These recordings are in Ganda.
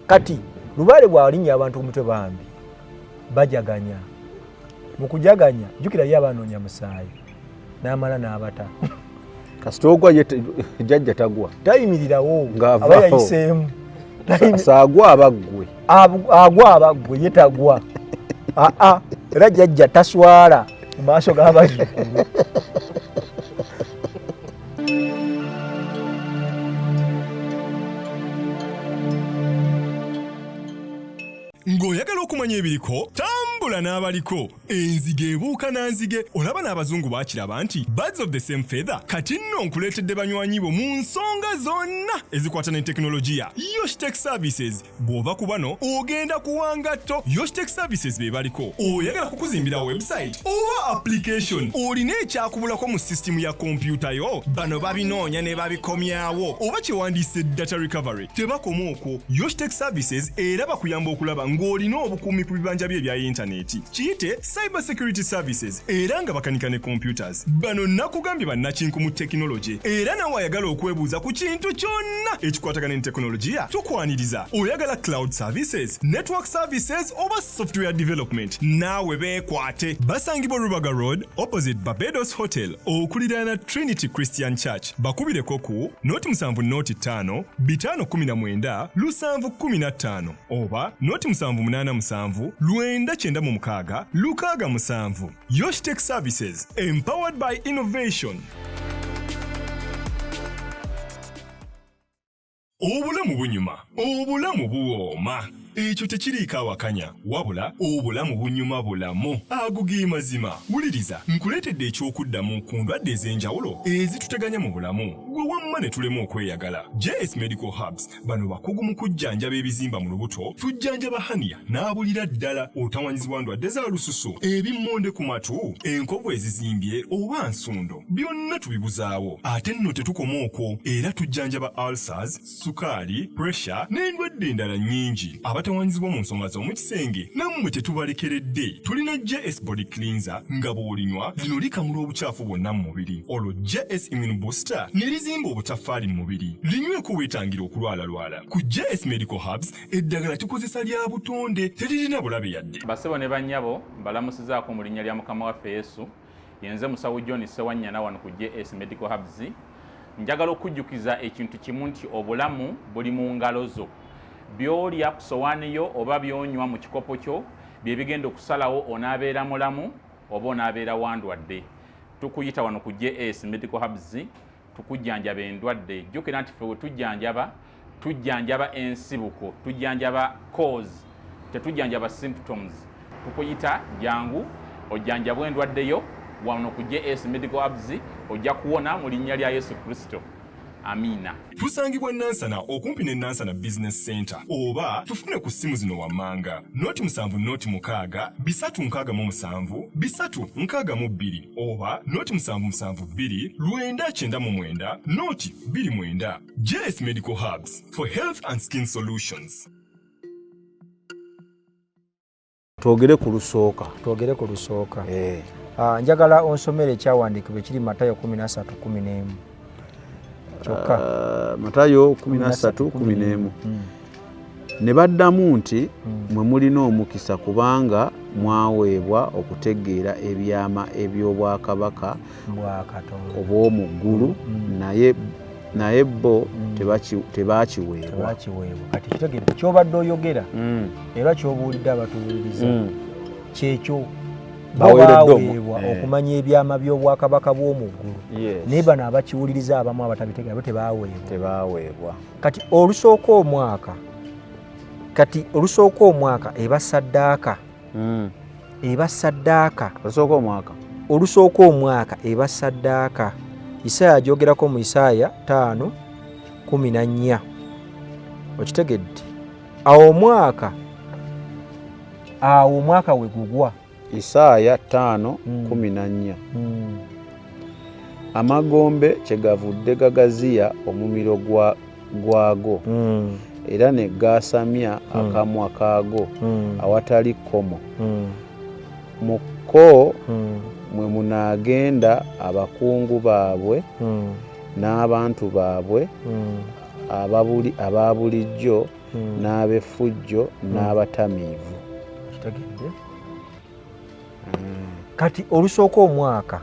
kati Lubaale bw'alinnya abantu ku mutwe bambi bajaganya mu kujaganya jjukira ye abanoonya musaayi n'amala n'abata kasita ogwa jjajja tagwa tayimirirawo aba yayiseemu saagwa abaggwe agwa abaggwe ye tagwa era jjajja taswala mu maaso g'abazzukulu. Ng'oyagala okumanya ebiriko tambula n'abaliko enzige ebuuka nanzige olaba n'abazungu baakiraba nti birds of the same feather kati nno nkuleetedde banywanyi bo mu nsonga zonna ezikwata ne tekinologiya. Yoshtech Services bw'ova ku bano ogenda kuwangatto. Yoshtech Services be baliko oyagala kukuzimbira website oba application olina ekyakubulako mu sisitimu ya kompyuta yo bano babinoonya ne babikomyawo oba kyewandiise data recovery tebakoma okwo. Yoshtech Services era bakuyamba okulaba ng'olina obukuumi ku bibanja bye ebya intaneti kiyite cyber security services era nga bakanika ne computers. Bano nakugambye bannakinku mu tekinologi era nawe ayagala okwebuuza ku kintu kyonna ekikwatagana ne tekinologiya tukwaniriza. Oyagala cloud services, network services oba software development naawe beekwate. Basangibwa Rubaga Road opposite Barbados Hotel okuliraana Trinity Christian Church. Bakubireko ku 07 5 519 oba 0787 996 67. Yoshtech Services, empowered by innovation. Obulamu bunyuma, obulamu buwooma. Ekyo tekiriiko awakanya wabula obulamu bunyuma bulamu agugi mazima. Wuliriza nkuleetedde ekyokuddamu ku ndwadde ez'enjawulo ezituteganya mu bulamu gwe wamma ne tulema okweyagala. JS Medical Hubs bano bakugu mu kujjanjaba ebizimba mu lubuto, tujjanjaba hania n'abulira ddala otawanyizibwa ndwadde za lususu, ebimmonde ku matu, enkovu ezizimbye oba nsundo, byonna tubibuzaawo. Ate nno tetukoma okwo era tujjanjaba ulcers, sukaali, pressure n'endwadde endala nnyingi. Abatawanyizibwa mu nsonga z'omukisenge nammwe tetubalekeredde. Tulina JS Body Cleanser nga bw'olinywa lino likamula obucaafu bwonna mu mubiri. Olwo JS Immune Booster ne lizimba obutaffaali mu mubiri. Linyweko weetangira okulwalalwala. Ku JS Medical Hubs eddagala tukozesa lya butonde teririna bulabe yadde. Basebo ne bannyabo mbalamusizaako mu linnya lya Mukama waffe Yesu. Yenze Musawo John Sewanyana wano ku JS Medical Hubs. Njagala okujjukiza ekintu kimu nti obulamu buli mu ngalo zo. Byolya ku sowaani yo oba byonywa mu kikopo kyo bye bigenda okusalawo onaabeera mulamu oba onaabeera wandwadde. Tukuyita wano ku JS Medical Hubs tukujjanjaba endwadde. Jjukira nti ffe we tujjanjaba ensibuko, tujjanjaba cause, tetujjanjaba symptoms. Tukuyita jangu ojjanjabwa endwadde yo wano ku JS Medical Hubs ojja kuwona mu linnya lya Yesu Kristo. Amina. Tusangibwa Nansana okumpi ne Nansana Business Center oba tufune ku simu zino wammanga 07 367 362 oba 0772 999 29. JS Medical Hubs for health and skin solutions. Twogere ku lusooka. Njagala onsomere ekyawandiikibwa ekiri Matayo 13:11. Matayo 13:11. Ne baddamu nti mwe mulina omukisa kubanga mwaweebwa okutegeera ebyama eby'obwakabaka obw'omu ggulu naye bo tebaakiweebwa. Kati kitegeeza ky'obadde oyogera era ky'obuulidde abatuwuliriza kyekyo baweereddwa okumanya ebyama by'obwakabaka bw'omu ggulu. Naye bano abakiwuliriza abamu abatabitegeera bo tebaaweebwa. Kati olusooka omwaka eba ssaddaaka. Olusooka omwaka eba ssaddaaka. Isaaya agyogerako mu Isaaya 5:14. Okitegedde? Awo omwaka we gugwa. Isaaya 5:14. Amagombe kyegavudde gagaziya omumiro gwago era ne gasamya akamwa kaago awatali kkomo. Mukko mwe munaagenda abakungu baabwe n'abantu baabwe ababulijjo n'abefujjo n'abatamiivu. Kati olusooka omwaka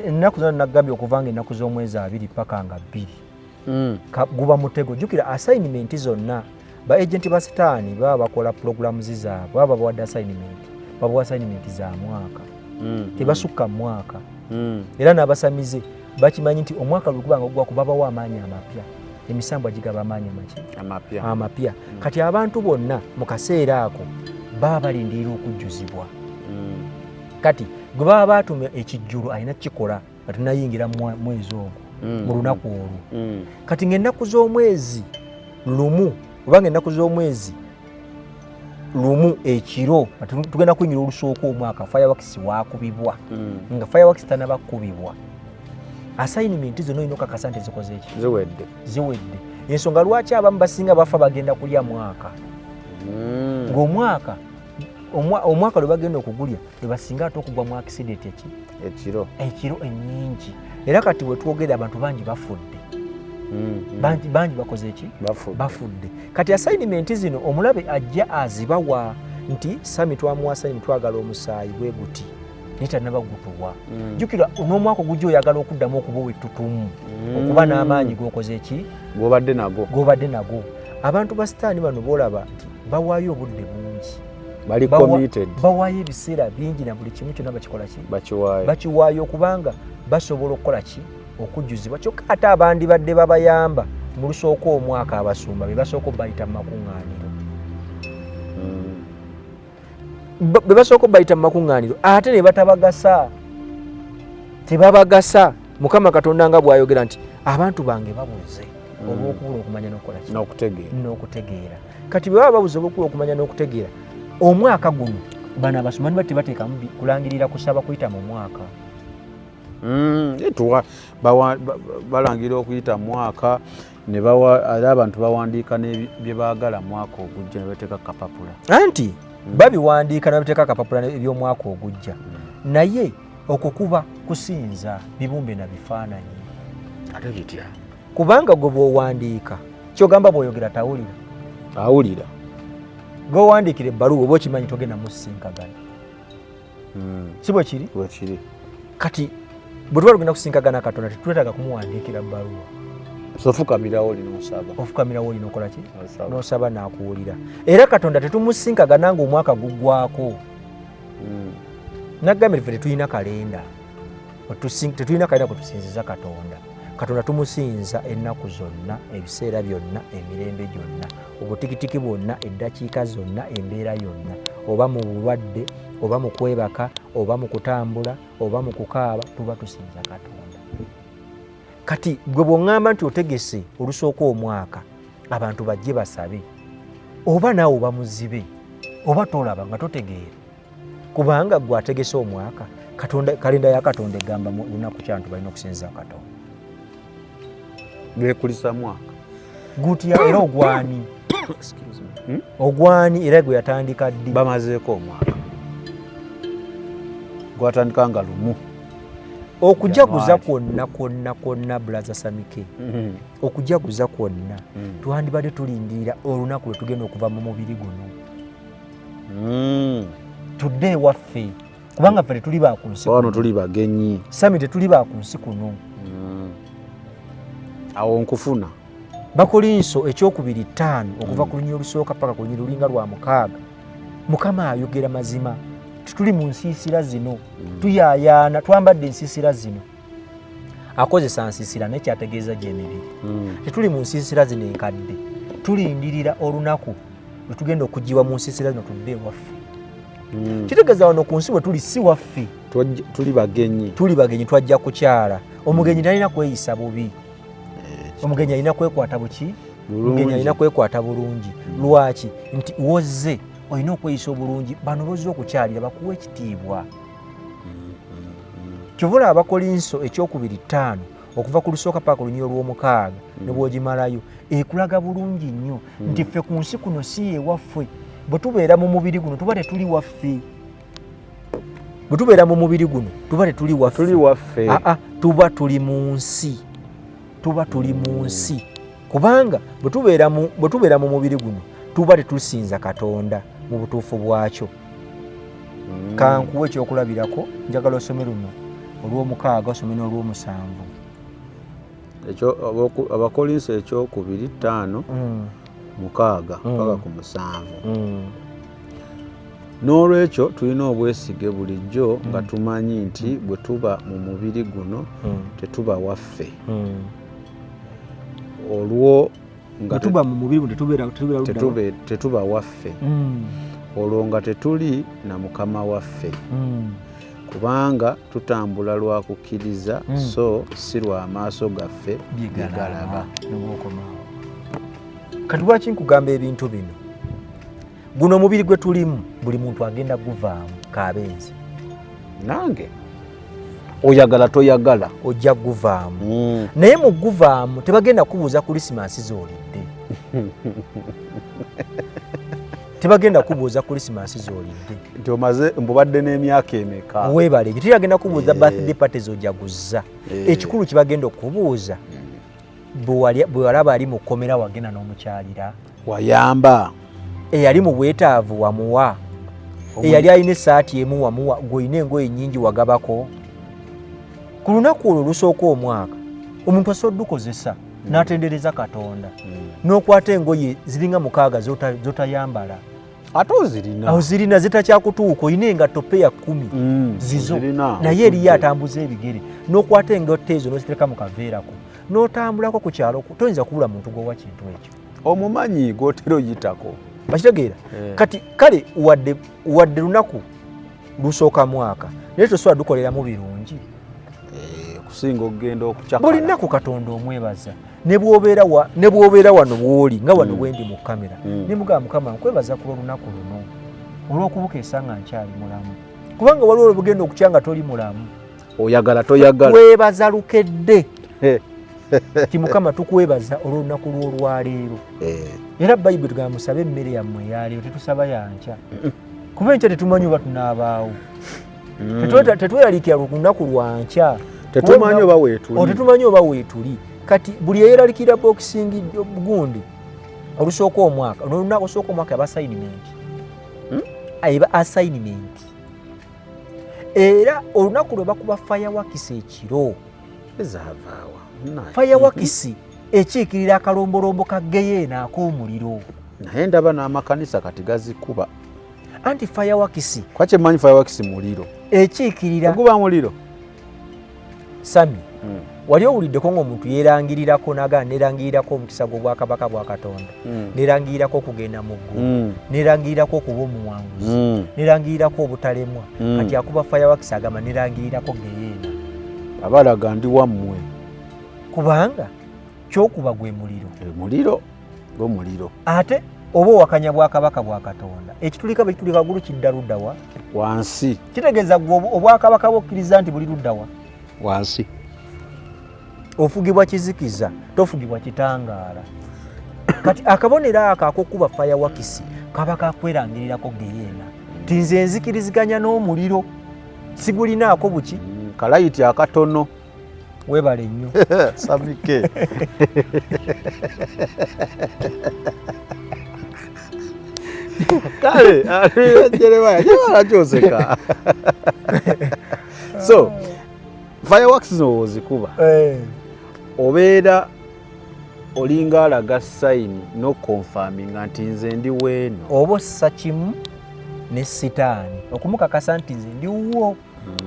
ennaku zonna nagambye okuvanga ennaku z'omwezi 2 paka nga 2 guba mutego. Jjukira assignment zonna ba agenti ba sitaani baba bakola programs zaabwe baba bawadde assignment babawa assignment za mwaka tebasukka mwaka era n'abasamize bakimanyi nti omwaka lugubanga ogwa kubabawo amaanyi amapya emisambo gigaba amaanyi amapya kati abantu bonna mu kaseera ako baba balindirira okujjuzibwa. Kati gwe baba batumya ekijjulo alina kikola nga tunayingira mwezi ogwo mu lunaku olwo. Kati ng'ennaku z'omwezi lumu kubanga ennaku z'omwezi lumu ekiro tugenda kuyinyira olusooka omwaka fireworks wakubibwa nga fireworks tanabakubibwa assignment zonna olina okakasa nti zikoze eki ziwedde. Ensonga lwaki abamu basinga bafa bagenda kulya mwaka ng'omwaka omwaka lwe bagenda okugulya lwe basinga ate okugwa mu accident ekiro ennyingi. Era kati bwe twogera abantu bangi bafudde bangi bakoze eki bafudde. Kati assignment zino omulabe ajja azibawa nti sami twamuwa assignment twagala omusaayi bwe guti netannabagutuwa. Jjukira n'omwaka ogujja oyagala okuddamu okuba ettutumu okuba n'amaanyi g'okoze eki g'obadde nago. Abantu ba sitaani bano boolaba nti bawaayo obudde bungi bali committed bawaayo ebiseera bingi na buli kimu kyonna bakikola ki bakiwaayo okubanga basobola okukola ki okujjuzibwa. Kyokka ate abandi badde babayamba mu lusooka omwaka abasumba be basooka bayita mu makuŋŋaaniro be basooka bayita mu makuŋŋaaniro ate ne batabagasa tebabagasa. Mukama Katonda nga bw'ayogera nti abantu bange babuze olw'okubula okumanya n'okukola ki n'okutegeera. Kati bwe baba babuze olw'okubula okumanya n'okutegeera omwaka guno bano abasumani bati bateekamu kulangirira kusaba kuyita mu mwaka balangira okuyita mwaka ne era abantu bawandiika bye baagala mwaka ogujja ne bateeka kapapula anti babiwandiika ne bateeka kapapula eby'omwaka ogujja naye okwo kuba kusinza bibumbe na bifaananyi ate bitya kubanga gwe bw'owandiika kyogamba bw'oyogera awulira gwewandiikira ebbaluwa oba okimanyi togenda musinkagana si bwe kiri kati bwe tuba tugenda kusinkagana Katonda tetwetaaga kumuwandiikira bbaluwa ofukamirawo oli n'okola ki n'osaba n'akuwulira. Era Katonda tetumusinkagana ng'omwaka guggwako naggambye ffe tetulina kalenda tetulina kalenda kwe tusinziza Katonda tumusinza ennaku zonna ebiseera byonna emirembe gyonna obutikitiki bwonna eddakiika zonna embeera yonna oba mu bulwadde oba mu kwebaka oba mu kutambula oba mu kukaaba tuba tusinza Katonda. Kati gwe bw'oŋŋamba nti otegese olusooka omwaka abantu bajje basabe oba naawe oba muzibe oba tolaba nga totegeera kubanga gwe ategese omwaka kalenda ya Katonda egamba mu lunaku kyantu balina okusinza Katonda bekulisa mwaka gutya era ogwani era gwe yatandika ddi bamazeeko omwaka gwatandika nga lumu okujaguza kwonna Brother Samike okujaguza kwonna twandibadde tulindirira olunaku lwe tugenda okuva mu mubiri guno tudde ewaffe kubanga ffe tetuli bakunsi wano tuli bagenyi sami tetuli bakunsi kuno awo nkufuna Bakolinso ekyokubiri 5 okuva ku lunyiri olusooka paka ku lunyiri lulinga lwa 6 Mukama ayogera mazima tuli mu nsiisira zino tuyayaana twambadde ensiisira zino akozesa nsiisira nekyategeeza gy'emibiri tetuli mu nsiisira zino enkadde tulindirira olunaku lwe tugenda okugiwa mu nsiisira zino tudde ewaffe kitegeeza wano ku nsi bwe tuli si waffe tuli bagenyi twajja kukyala omugenyi talina kweyisa bubi omugenyi alina kwekwata buki omugenyi alina kwekwata bulungi lwaki nti wozze olina okweyisa obulungi bano bozze okukyalira bakuwa ekitiibwa kyovula Abakolinso ekyokubiri 5 okuva ku lusooka paka ku lunyiri olw'omukaaga ne bw'ogimalayo ekulaga bulungi nnyo nti ffe ku nsi kuno si ewaffe bwe tubeera mu mubiri guno tuba tetuli waffe tuba tetuli waffe tuba tuli mu nsi tuba tuli mu nsi kubanga bwe tubeera mu mubiri guno tuba tetusinza Katonda mu butuufu bwakyo. Kankuwa ekyokulabirako njagala osome luno olw'omukaaga osome n'olw'omusanvu. Abakolinso ekyokubiri 5 mukaaga paka ku musanvu. N'olwekyo tulina obwesige bulijjo nga tumanyi nti bwe tuba mu mubiri guno tetuba waffe. Olwo nga tuba mu mubiri guno tetuba waffe. Olwo nga tetuli na Mukama waffe. Kubanga tutambula lwa kukkiriza so si lwa maaso gaffe bigalaba. Kati lwaki nkugamba ebintu bino? Guno omubiri gwe tulimu buli muntu agenda guvaamu kabenzi. Nange oyagala toyagala ojja guvaamu. Naye mu guvaamu tebagenda kubuuza Krismasi z'olidde. Tebagenda kubuuza Krismasi z'olidde. Nti omaze mbubadde n'emyaka emeka. Weebale ekyo tebagenda kubuuza birthday party z'ojjaguza. Ekikulu kibagenda okubuuza bwe walaba ali mu kkomera wagenda n'omukyalira. Wayamba. Eyali mu bwetaavu wamuwa. Eyali alina essaati emu wamuwa. Gw'olina engoye nnyingi wagabako. Ku lunaku olwo lusooka omwaka omuntu asobola dukozesa n'atendereza Katonda n'okwata engoye ziringa 6 zotayambala. Ate ozirina. Ozirina zitakyakutuuka olina engatto peya 10 zizo naye eriyo atambuza ebigere n'okwata engatto ezo n'ozitereka mu kaveerako n'otambulako ku kyalo toyinza kubula muntu gwowa kintu ekyo. Omumanyi gw'otera oyitako. Bakitegeera? Kati kale wadde lunaku lusooka mwaka naye tosobola dukoleramu birungi. Kusinga okugenda okukyakala. Buli nnaku Katonda omwebaza. Ne bw'obeera wano bw'oli nga wano bwendi mu kamera. Ne mugamba Mukama nkwebaza ku lunaku luno olw'okubukeesa nga nkyali mulamu. Kubanga waliwo olw'ogenda okutya nga toli mulamu. Oyagala toyagala. Weebaza lukedde. Ti Mukama tukwebaza olw'olunaku lw'olwaleero. Era Bayibuli tugamba musabe emmere yammwe eyaleero tetusaba yankya. Kuba enkya tetumanyi oba tunaabaawo. Tetweraliikira lunaku lwankya. Tetumanyi oba weetuli. Tetumanyi oba weetuli. Kati buli eyeralikira boxing gundi olusooka omwaka olunaku osooka omwaka aba assignment. Aba assignment. Era olunaku lwe bakuba fireworks ekiro ezavaawa. Fireworks ekiikirira akalombolombo ka geyeena ak'omuliro. Naye ndaba n'amakanisa kati gazikuba. Anti fireworks. Kwaki emanyi fireworks muliro? Ekiikirira. Guba muliro. Sami. Wali owuliddeko ng'omuntu yeerangirirako naga neerangirirako omukisa gw'obwakabaka bwa Katonda. Neerangirirako okugenda mu ggulu. Neerangirirako okuba omuwanguzi. Neerangirirako obutalemwa. Kati akuba fireworks agamba neerangirirako geyeena. Abalaga ndi wammwe. Kubanga kyokuba gwe muliro. Muliro gw'omuliro. Ate oba owakanya bwakabaka bwa Katonda. Ekitulika bwe kitulika ggulu kidda ludda wa? Wansi. Kitegeeza gwe obwakabaka bukkiriza nti buli ludda wa? Wansi. Ofugibwa kizikiza, tofugibwa kitangaala. Kati akabonero ako ak'okuba fireworks kaba kakwerangirirako geyeena. Ti nze nzikiriziganya n'omuliro. Sigulinaako buki? Kalayiti akatono. Weebale nnyo. Samike. Kale, Jeremiah, kyoseka. So, fireworks zo zikuba. Obeera olinga alaga sign no confirming nti nze ndi weeno. Oba ossa kimu ne sitaani okumukakasa nti nze ndi wuwo.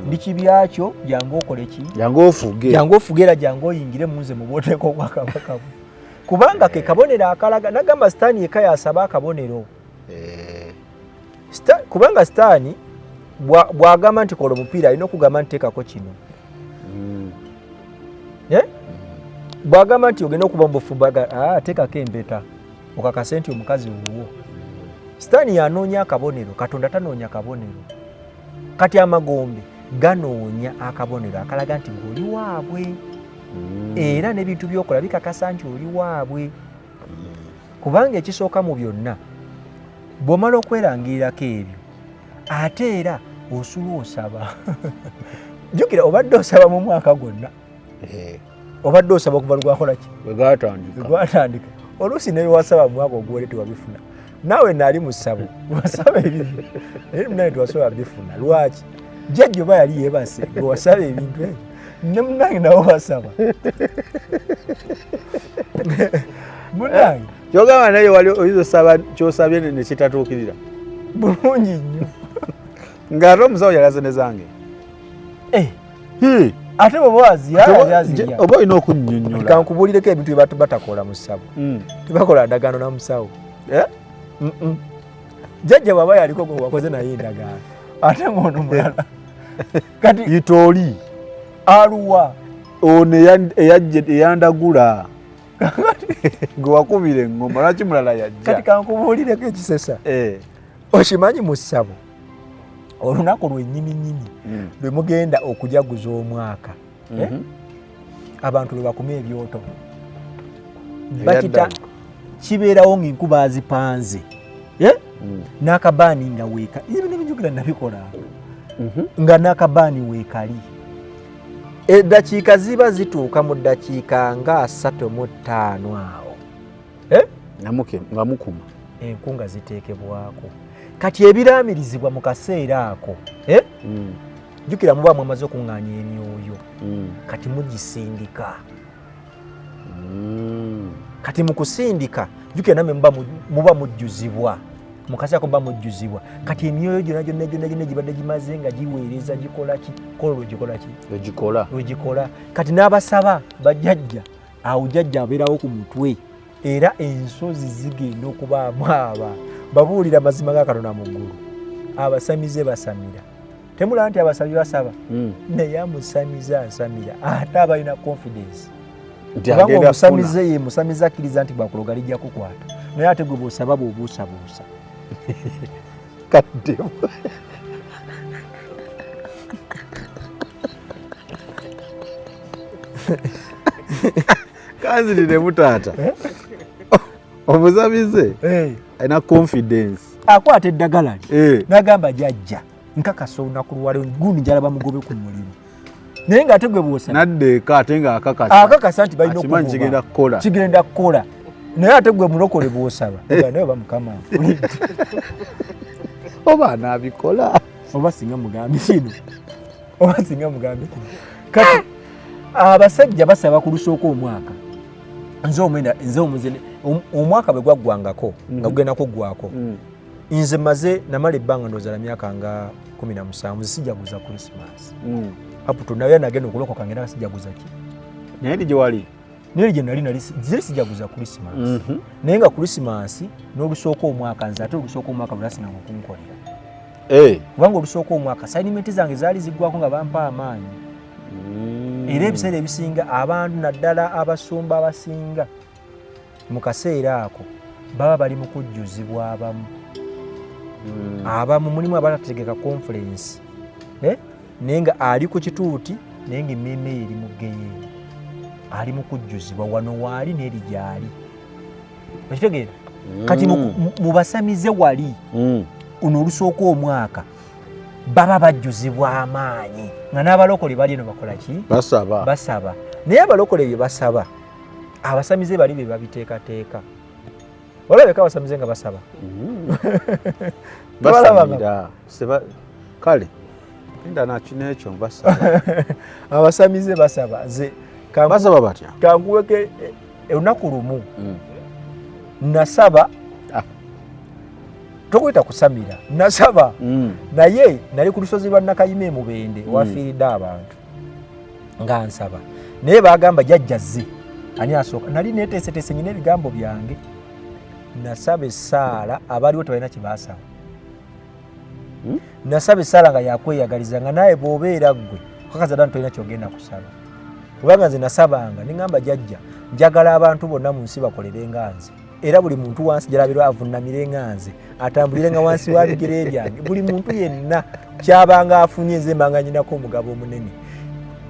Ndi kibyakyo jangu okole ki? Jangu ofuge. Jangu ofugera jangu oyingire munze mu bwoteeko obwakabaka. Kubanga ke kabonero akalaga nagamba sitaani yekka yasaba akabonero. Kubanga sitaani bw'agamba nti kola omupiira alina okugamba nti teekako kino. Bw'agamba nti ogenda okuba mubufumbaga teekako empeta okakase nti omukazi wuwo. Sitaani yanoonya akabonero, Katonda tanoonya kabonero. Kati amagombe ganoonya akabonero akalaga nti ng'oli waabwe. Era n'ebintu by'okola bikakasa nti oli waabwe. Kubanga ekisooka mu byonna bw'omala okwerangirirako ebyo ate era osula osaba. Jjukira obadde osaba mu mwaka gwonna. obadde osaba okuva lwakola ki bwegatandika oluusi nebewasaba mwaka oguwere tewabifuna naawe naali mu ssabo wasaba ebintu naye munange tewasobola bifuna lwaki jjajja oba yali yeebase wewasaba ebintu ebyo ne munange nawe wasaba munange kyogamba naye wali oyinza kyosabye nekitatuukirira bulungi nnyo ng'ate omusawo yalaze ne zange ate bwoba waziya oba olina okunnyonnyola kankubuulireko ebintu bye batakola mu ssabo tebakola ndagaano na musawo jjajja bwaba yaliko gwe wakoze naye endagaano ate ng'ono mulala kati itooli aluwa ono eyandagula gwe wakubira eŋŋoma lwaki mulala yajja kati kankubuulireko ekisesa okimanyi mu ssabo olunaku lwennyininyini lwe mugenda okujaguza omwaka abantu lwe bakuma ebyoto bakita kibeerawo ng'enkuba azipanze n'akabaani nga weeka ebyo nebinjukira nabikola nga n'akabaani weekali eddakiika ziba zituuka mu ddakiika nga 35 awo nga mukuma enku nga ziteekebwako kati ebiraamirizibwa mu kaseera ako jjukira muba mwamaze okuŋŋaanya emyoyo kati mugisindika kati mu kusindika jjukira namwe muba mujjuzibwa mu kaseera ko muba mujjuzibwa kati emyoyo gyonna gibadde gimaze nga giweereza gikola ki kola lwegikola ki lwegikola kati n'abasaba bajjajja awo jjajja abeerawo ku mutwe era ensozi zigenda okubaamu babuulira amazima ga Katonda mu ggulu abasamize basamira temulaba nti abasabi basaba naye amusamiza asamira ate aba alina confidence kubanga omusamize ye musamize akkiriza nti bwakuloga lijja kukwata naye ate gwe bw'osaba bw'obuusabuusa kadde kanzirire mutaata omusamize alina confidence akwata eddagala lye n'agamba jjajja nkakasa olunaku luwale gundi njala bamugobe ku mulimu naye ng'ate gwe bw'osaba nadde eka ate ng'akakasa nti balina akimanyi kigenda kukola naye ate gwe mulokole bw'osaba naye oba mukama oba anaabikola oba singa mugambe kino kati abasajja basaba ku lusooka omwaka nze omuzene omwaka bwe gwaggwangako nga gugenda kuggwako nze maze namala ebbanga ndozala myaka nga 17 sijaguza Christmas aputo naye nagenda okulokoka ngenda sijaguza ki naye ndi gye wali naye gye nali ziri sijaguza Christmas naye nga Christmas n'olusooka omwaka nze ate olusooka omwaka bulasinanga okunkolera kubanga olusooka omwaka sainimenti zange zaali ziggwako nga bampa amaanyi era ebiseera ebisinga abantu naddala abasumba abasinga mu kaseera ako baba bali mu kujjuzibwa abamu mulimu abatategeka conference naye nga ali ku kituuti naye nga emmeeme eri mu geyeeri ali mu kujjuzibwa wano waali n'eri gyali okitegeera kati mubasamize wali uno olusooka omwaka baba bajjuzibwa amaanyi nga n'abalokole bali eno bakola ki basaba naye abalokole bye basaba abasamize bali be babiteekateeka olabeka abasamize nga basaba basamira kale enda nakyo basaba abasamize basaba basaba batya kankuweke olunaku lumu nasaba tokwita kusamira nasaba naye nali ku lusozi lwa Nakayima e Mubende wafiiridde abantu nga nsaba naye bagamba jjajjazze ani asooka nali neeteeseteese nyina ebigambo byange nasaba essaala abaaliwo tebalina kye baasaba nasaba essaala nga yakweyagaliza nga naye bw'obeera ggwe okakaza nti tolina kyogenda kusaba kubanga nze nasabanga neŋŋamba jjajja njagala abantu bonna mu nsi bakolere nga nze era buli muntu wansi gyalabirwa avunnamire nga nze atambulire nga wansi wa bigere byange buli muntu yenna kyabanga afunye nze mbanga nyinako omugabo omunene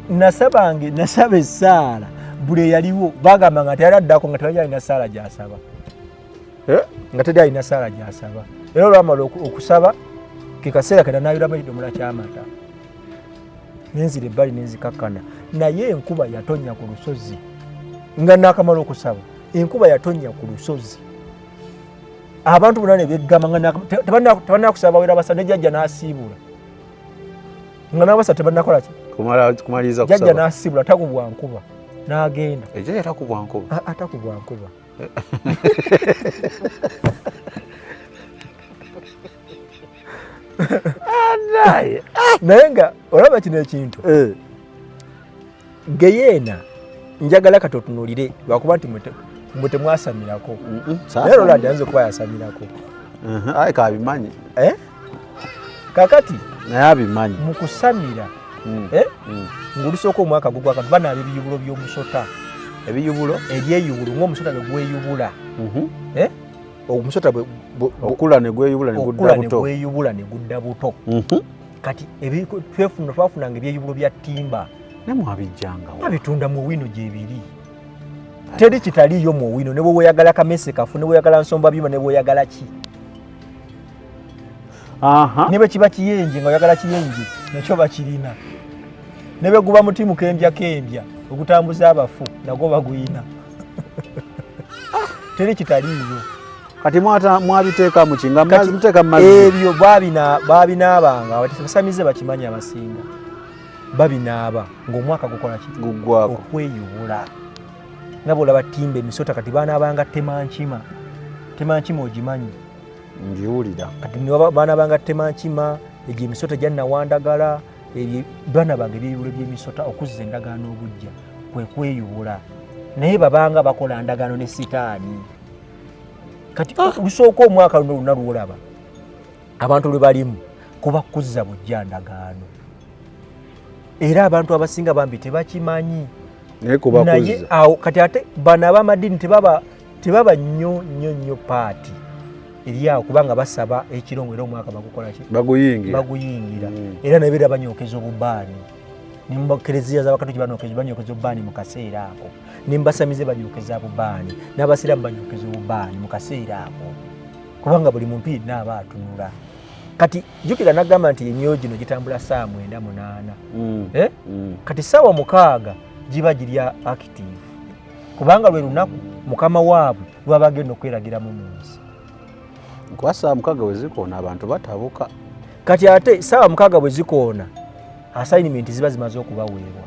nasaba essaala buli eyaliwo bagamba nga teyali addako nga tewali alina ssaala gy'asaba nga teri alina ssaala gy'asaba era olwamala okusaba ke kaseera kena naayiramu ekidomola ky'amata nenzira ebbali nenzikakkana naye enkuba yatonya ku lusozi nga nakamala okusaba enkuba yatonya ku lusozi abantu bonna ne beggama nga tebannakusaba bawera basa ne jjajja n'asiibula nga n'abasa tebannakola ki kumaliriza kusaba jjajja n'asiibula takubwa nkuba n'agenda ejjajja takubwa nkuba atakubwa nkuba naye nga olaba kino ekintu geyeena njagala kati otunuulire lwakuba nti mwe temwasamirako naye Roland ayinza okuba yasamirako aye kabimanyi kakati naye abimanyi mu kusamira ng'olusooka omwaka gugwaka banaaba ebiyubulo by'omusota ebiyubulo ebyeyubulu ng'omusota bwe gweyubula omusota okula ne gweyubula ne gudda buto kati twafunanga ebyeyubulo bya ttimba nemwabijjangawo abitunda mu wino gyebiri teri kitaliyo mu wino ne bwe weeyagala kamese kafu ne bwe weeyagala nsomba byuma ne bwe weeyagala ki ne bwe kiba kiyenje nga oyagala kiyenje nakyo bakirina ne bwe guba mutimu kembya ogutambuza abafu nagwo baguyina teri kitaliyo kati mwabiteeka mu kinga muteeka mu mazzi ebyo babinaabanga basamize bakimanyi abasinga babinaaba ng'omwaka gukola ki guggwako okweyubula nga bw'olaba ttimba emisota kati baanaabanga temankima ogimanyi ngiwulira kati baanaabanga temankima egyo emisota gyannawandagala baanaabanga ebyeyubulo by'emisota okuzza endagaano obujja kwe kweyubula naye babanga bakola ndagaano ne sitaani kati lusooka omwaka luno luna lwolaba abantu lwe balimu kuba kuzza bujja ndagaano era abantu abasinga bambi tebakimanyi naye awo kati ate bano ab'amadiini tebaba nnyo paati eri awo kubanga basaba ekirongo era omwaka bagukola ki baguyingira era nabeera banyookeza obubaani nembakereziya z'abakatoliki banyookeza obubaani mu kaseera ako nembasamize banyookeza bubaani n'abasiraamu banyookeza obubaani mu kaseera ako kubanga buli muntu yenna aba atunula kati jjukira nagamba nti emyoyo gino gitambula saa 9:8 kati saawa 6 giba giri active kubanga lwe lunaku mukama waabwe lwaba agenda okweragiramu mu nsi kuba saa 6 bwe zikoona abantu batabuka kati ate saawa 6 bwe zikoona assignment ziba zimaze okubaweebwa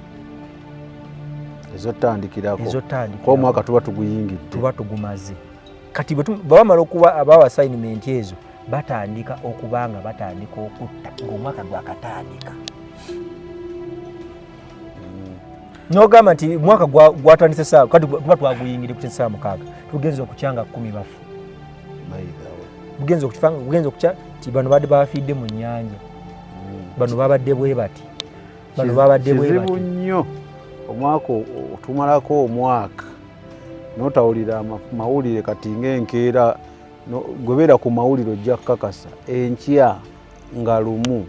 ezotandikirako omwaka tuba tuguyingidde tuba tugumaze kati bwebamala okuba abawa assignment ezo batandika okubanga batandika okutta ng'omwaka gwakatandika nogamba nti mwaka gwatandise saa kati tuba twaguyingire kuti saa 6 tugenza okukyanga 10 bafu bugenza okukya ti bano badde bafiidde mu nnyanja bano babadde bwe bati kizibu nnyo omwaka otumalako omwaka notawulira mawulire kati ng'enkeera gwebeera ku mawulire ojja kukakasa enkya nga lumu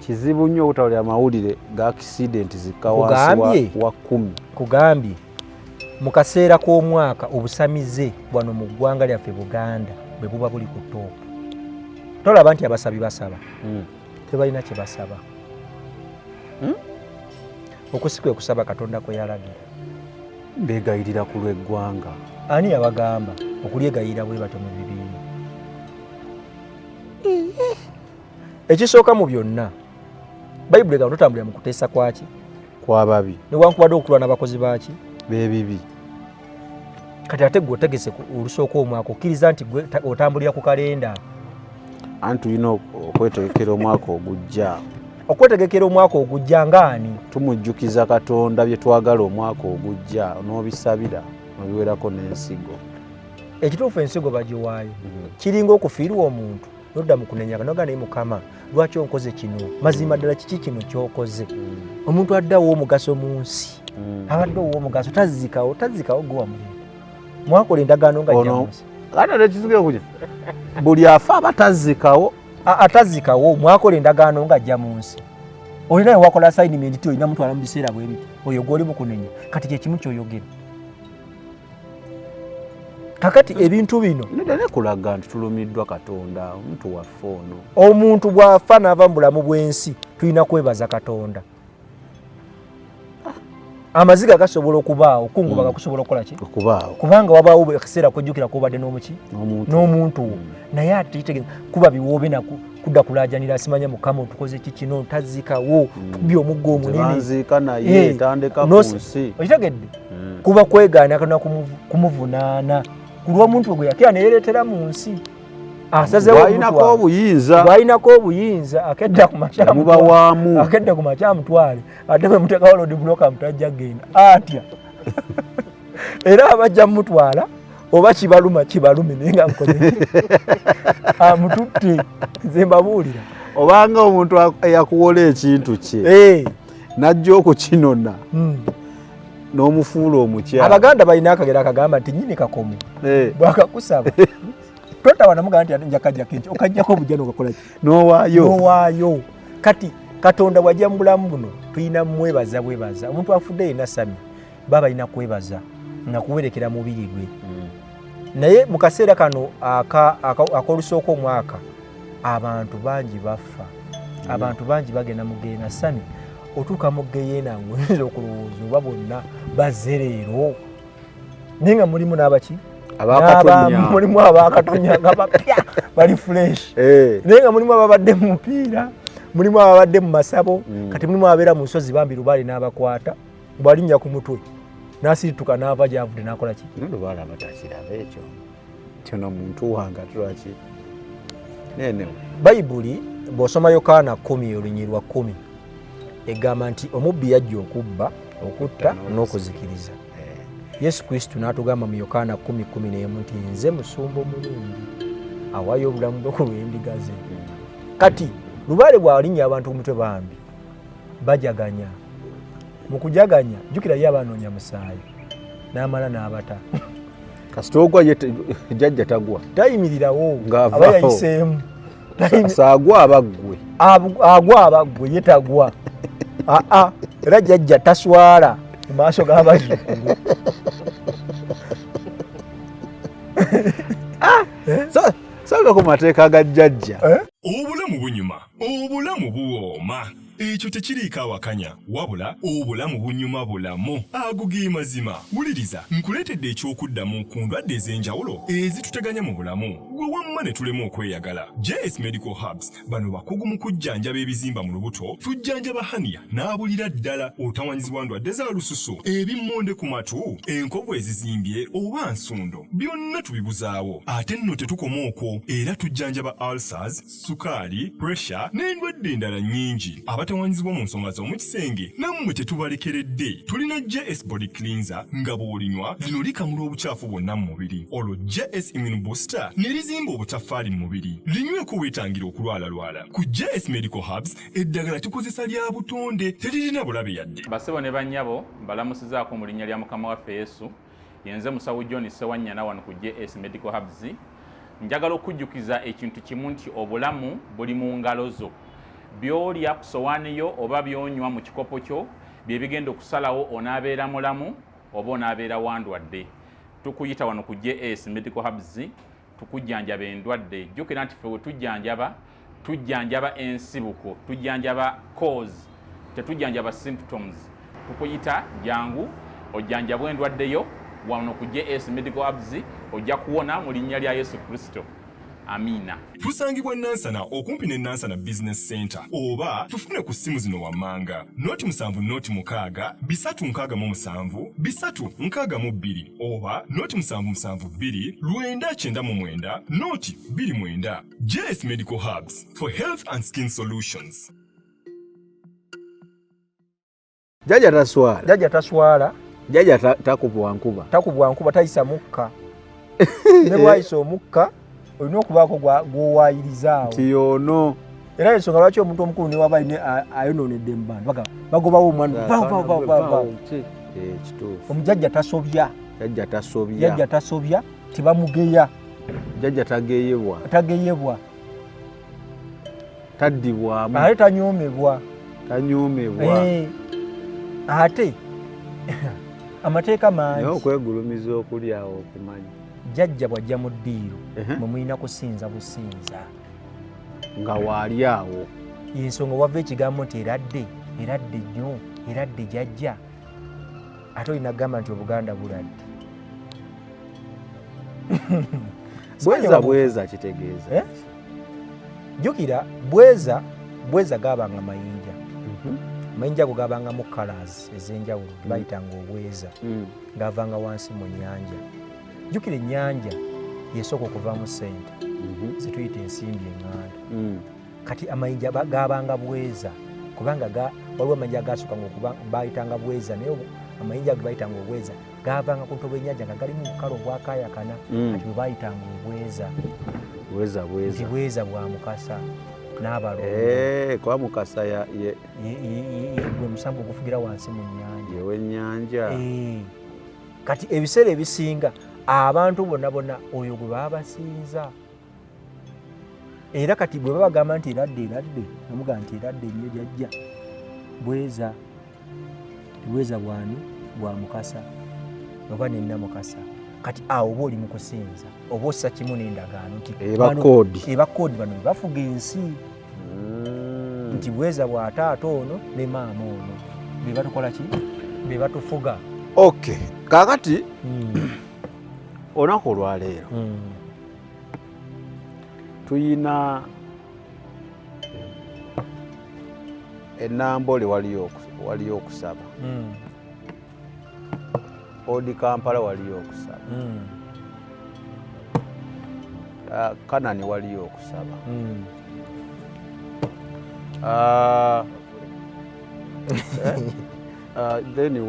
kizibu nnyo obutawulira amawulire ga accident zikka wansi wa 10 kugambye mu kaseera k'omwaka obusamize bwano mu ggwanga lyaffe Buganda bwe buba buli ku toopu tolaba nti abasabi basaba tebalina kye basaba okusikwe kusaba Katonda kwe yalagira beegayirira ku lw'eggwanga ani yabagamba okulyegayirira bwe batyo mu bibiina ekisooka mu byonna bayibuli egamba totambulira mu kuteesa kwaki kwababi newankubadde okulwa n'abakozi baaki bebibi kati ate gwe otegese olusooka omwaka okkiriza nti gwe otambulira ku kalenda anti tulina okwetegekera omwaka ogujja okwetegekera omwaka ogujja ngaani tumujjukiza Katonda bye twagala omwaka ogujja n'obisabira nobiwerako n'ensigo ekituufu ensigo bagiwaayo kiringa okufiirwa omuntu nodda mu kunenyaga noga naye Mukama lwaki onkoze kino mazima ddala kiki kino kyokoze omuntu addawo omugaso mu nsi abadde ow'omugaso tazikawo gwe mwakola endagaano nga jamusi ate nekizigire kuja buli afa abatazikawo atazikawo mwakola endagaano nga ajja mu nsi olinaye wakola assignment ti olina mutwala mu biseera bwe biti oyo gw'oli mu kunenya kati kyekimu kyoyogera kakati ebintu bino nekulaga nti tulumiddwa Katonda omuntu waffe ono omuntu bw'afa n'ava mu bulamu bw'ensi tulina kwebaza Katonda amaziga gasobola okubaawo kunguba gakusobola okukola ki okubaawo kubanga wabaawo ekiseera kujjukira kubadde n'omuntu naye ate kitegeeza kuba biwoobe naku kudda kulaajanira simanya mukama otukoze ki kino tazikawo tubi omuggo omunenenziika naye tandeka ku nsi okitegedde kuba kwegaana kana kumuvunaana ku lw'omuntu gwe yakira neyereetera mu nsi bw'alinako obuyinza akedda ku makyamutwale ate bwe muteekawo lodi buloka mutajja genda atya era abajja mutwala oba kibalume naye nga nkoze amututte nze mbabuulira obanga omuntu yakuwola ekintu kye najja okukinona n'omufuula omukyala abaganda balina akagera akagamba nti nyini kakomo bwakakusaba totawana mugaa nti njakajja kenki okajjako obujja nokakola ki nowaayo kati katonda wajja mu bulamu buno tulina mwebaza bwebaza omuntu afudde yenna sami baba alina kwebaza nga kuwerekera mubiri gwe naye mu kaseera kano akolusooka omwaka abantu bangi bafa abantu bangi bagenda mu geena sami otuuka mu geyeena ng'oyinza okulowooza oba bonna bazze leero naye nga mulimu n'abaki mulimu abakatonya nga bapya bali fresh naye nga mulimu ababadde mu mupiira mulimu ababadde mu masabo kati mulimu ababeera mu nsozi bambi lubaale n'abakwata bwalinnya ku mutwe n'asirituka n'ava gyavudde n'akola ki lubaale abatakiraba ekyo kyono muntu wange atulaki nenewe bayibuli bw'osoma yokaana 10 olunyiriri lwa 10 egamba nti omubbi yajja okubba okutta n'okuzikiriza Yesu Kristo n'atugamba mu Yokaana 10:11 nti nze musumba omulungi awaayo obulamu bwe ku lw'endiga ze. Kati lubaale bw'alinnya abantu ku mutwe bambi bajaganya mu kujaganya jjukira ye abanoonya musaayi n'amala n'abata kasita ogwa jjajja tagwa tayimirirawo aba yayiseemu agwa abaggwe agwa abaggwe ye tagwa era jjajja taswala mu maaso g'abazzukulu sanga ku mateeka ga jjajja obulamu bunyuma obulamu buwooma ekyo tekiriiko awakanya wabula obulamu bunyuma bulamu agugi mazima wuliriza nkuleetedde ekyokuddamu ku ndwadde ez'enjawulo ezituteganya mu bulamu gwe wamma ne tulema okweyagala. JS Medical Hubs bano bakugu mu kujjanjaba ebizimba mu lubuto tujjanjaba haniya n'abulira ddala otawanyizibwa ndwadde za lususu ebimmonde ku matu enkovu ezizimbye oba nsundo byonna tubibuzaawo ate nno tetukoma okwo era tujjanjaba ulcers sukaali pressure n'endwadde endala nnyingi abatawanyizibwa mu nsonga z'omukisenge nammwe tetubalekeredde. Tulina JS Body Cleanser nga bw'olinywa lino likamula obucaafu bwonna mu mubiri olwo JS Immune Booster ne lizimba obutaffaali mu mubiri linyweko weetangira okulwalalwala. Ku JS Medical Hubs eddagala tukozesa lya butonde teririna bulabe yadde. Basebo ne bannyabo mbalamusizaako mu linnya lya Mukama waffe Yesu yenze musawo John Sewanyana wano ku JS Medical Hubs. Njagala okujjukiza ekintu kimu nti obulamu buli mu ngalo zo. Byolya ku sowaani yo oba byonywa mu kikopo kyo bye bigenda okusalawo onaabeera mulamu oba onaabeera wandwadde. Tukuyita wano ku JS Medical Hubs tukujjanjaba endwadde. Jjukira nti ffe we tujjanjaba ensibuko, tujjanjaba cause, tetujjanjaba symptoms. Tukuyita jangu ojjanjabwa endwadde yo wano ku JS Medical Hubs ojja kuwona mu linnya lya Yesu Kristo. Amina. Tusangibwa Nansana okumpi ne Nansana Business Center oba tufune ku simu zino wammanga noti 7 bisatu nkaga mu 7 bisatu nkaga mu 2 oba noti 772 999 noti 29. JS Medical Hubs for health and skin solutions. Jjajja taswala jjajja takubwa nkuba tayisa mukka ne bwayisa omukka olina okubaako gw'owayirizaawo nti yono era ensonga lwaki omuntu omukulu ne waba ayonoonedde mu bantu bagobawo omwana omujjajja tasobya tibamugeya jjajja tageyebwa taddibwamu ate tanyoomebwa ate amateeka mangi naye okwegulumiza okulyawo okumanya jjajja bw'ajja mu ddiiro mwe mulina kusinza businza nga waali awo yensonga wava ekigambo nti eradde nnyo eradde jjajja ate olina kugamba nti Obuganda buladde. Bweza kitegeeza. Jjukira bweza gaabanga mayinja. Mayinja go gaabangamu colors ez'enjawulo bayitanga obweza gaavanga wansi mu nnyanja. Jjukira ennyanja yesooka okuvaamu ssente zituyita ensimbi eŋŋanda. Kati amayinja gaabanga bweza kubanga waliwo amayinja agaasooka bayitanga bweza naye amayinja ge bayitanga obweza gaavanga ku ntobo ennyanja nga galimu obukala obwakaayakana kati bwe bayitanga obweza. Nti bweza bwa Mukasa n'abalongo. Kwa Mukasa gwe musambu ogufugira wansi mu nnyanja. W'ennyanja. Kati ebiseera ebisinga abantu bonna oyo gwe baba basinza. Era kati bwe babagamba nti eradde namugamba nti eradde nnyo jjajja bweza bwani bwa Mukasa oba nenna Mukasa. Kati awo oba oli mu kusinza oba ossa kimu n'endagaano nti ebakoodi bano bafuga ensi nti bweza bwa taata ono ne maama ono be batukola ki be batufuga. Okay, kakati olunaku olwaleero tuyina enambole waliyo okusaba, odi Kampala waliyo okusaba, Kanani waliyo okusaba, then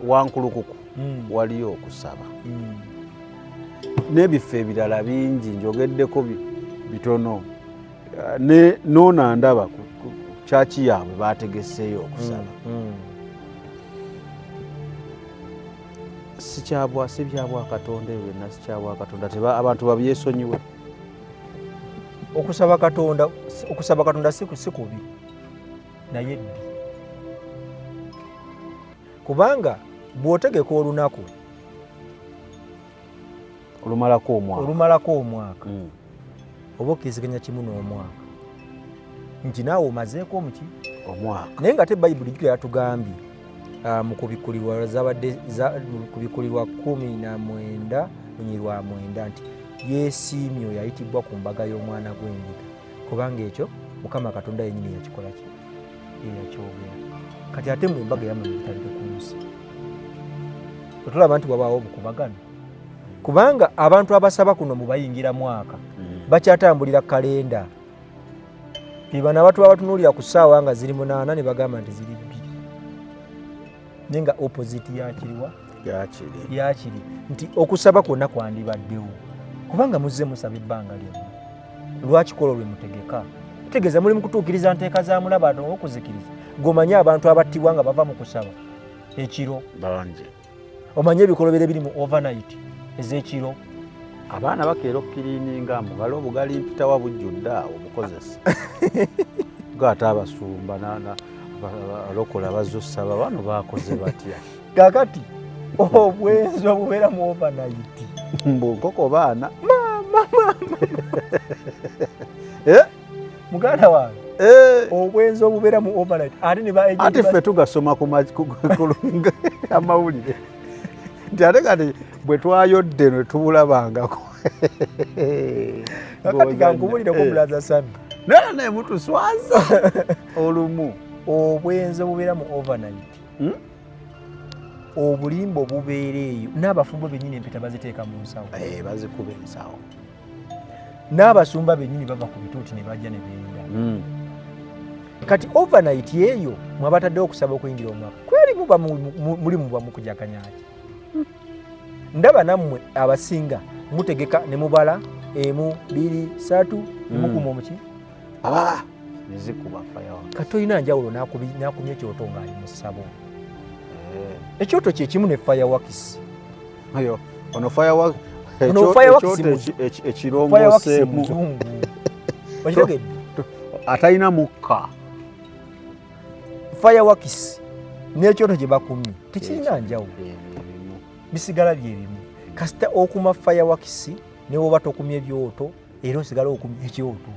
Wankulukuku waliyo okusaba, n'ebifo ebirala bingi njogeddeko bitono, noona ndaba ku kyaki yaabwe baategeseeyo okusaba. Si byabwa Katonda ebyo byonna si kyabwa Katonda, abantu babyesonyiwe. Okusaba Katonda si kubi naye ddi, kubanga bw'otegeka olunaku olumalako omwaka oba okkiriziganya kimu n'omwaka nti naawe omazeeko omwaka. Naye nga te Bayibuli jjukira yatugambye mu kubikulirwa 19 lunyirwa 9 nti yeesiimye oyo ayitibwa ku mbaga y'omwana gw'endiga, kubanga ekyo Mukama Katonda yennyini yakikola ki yakyogera. Kati ate mu embaga yammwe bitandike ku nsi otulaba nti wabaawo obukubagano, kubanga abantu abasaba kuno mu bayingira mwaka bakyatambulira kalenda. Bibana abantu abatunuulira ku ssaawa nga ziri 8 ne bagamba nti ziri 2 naye nga opposite yakiri nti okusaba kwonna kwandibaddewo, kubanga muzze musaba ebbanga lyonna. Lwaki kola lwe mutegeka? Tegeeza muli mu kutuukiriza nteeka za mulaba n'okuzikiriza. Gomanye abantu abattibwa nga bava mu kusaba ekiro bangi, omanye ebikolobero biri mu overnight ez'ekiro. Abaana bakeera okukiriininga mubale obugali mpitawa bujjudde awo obukozesa gaate abasumba alokola bazze osaba bano bakoze batya. Kakati obwenzi obubeera mu overnight mbunkoko baana muganda wange obwenzi obubeera mu overnight ate ffe tugasoma ku amawulire nti ate kati bwe twayodde ne tubulabangako. Kakati kankubulireko Bulaza Sami naye mutuswaza olumu obwenzi obubeera mu overnight obulimba obubeera eyo n'abafumbo bennyini empeta baziteeka mu nsawo bazikuba ensawo, n'abasumba bennyini bava ku bituuti ne bajja ne beerinda. Kati overnight eyo mwabataddewo okusaba okuyingira omwaka kweri muli muba mukujakanyaki. Ndaba nammwe abasinga mutegeka ne mubala 1 2 3 nemukuma omuki nezikuba fireworks. Kati olina njawulo n'akumya ekyoto ng'ali mu ssabo. Ekyoto kye kimu ne fireworks. Ono fireworks ekirongooseemu okitegedde atalina mukka. Fireworks n'ekyoto gye bakumye tekirina njawulo, bisigala bye bimu. Kasita okuma fireworks ne woba tokumye ebyoto era osigala okumya ekyoto.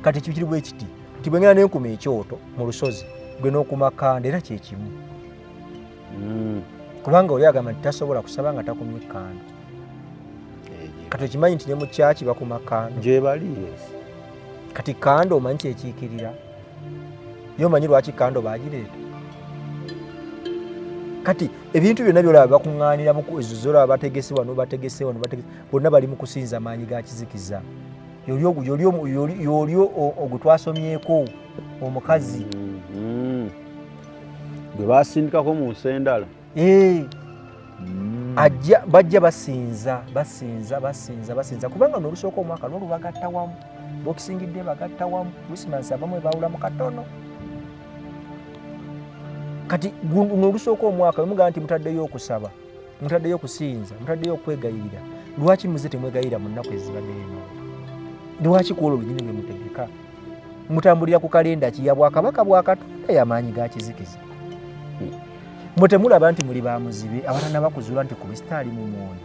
Kati kiri bwe kiti nti bwe ngenda nenkuma ekyoto mu lusozi gwe n'okuma kanda era kye kimu. kubanga oli agamba nti tasobola kusaba nga takumye kando kati okimanyi nti ne mu kyaki bakuma kando gyebali kati kando omanyi kyekiikirira ye omanyi lwaki kando bagireeta kati ebintu byonna byolaba bakuŋŋaanira zolaba bategese wano bonna bali mu kusinza maanyi ga kizikiza yolyo ogwe twasomyeko omukazi gwe basindikako mu nsendala bajja basinza kubanga n'olusooka omwaka lwolu bagatta wamu bokisingidde bagatta wamu krisimansi abamu ebawula mu katono kati n'olusooka omwaka bemugamba nti mutaddeyo okusaba mutaddeyo okusinza mutaddeyo okwegayirira lwaki muze temwegayirira mu nnaku ezibaddeyo lwaki kuolwo olunyini bwe mutegeka mutambulira ku kalenda ki ya bwakabaka bwa Katonda y'amaanyi ga kizikiza mwe temulaba nti muli bamuzibe abaana bakuzuula nti ku bisitaali mu mwoyo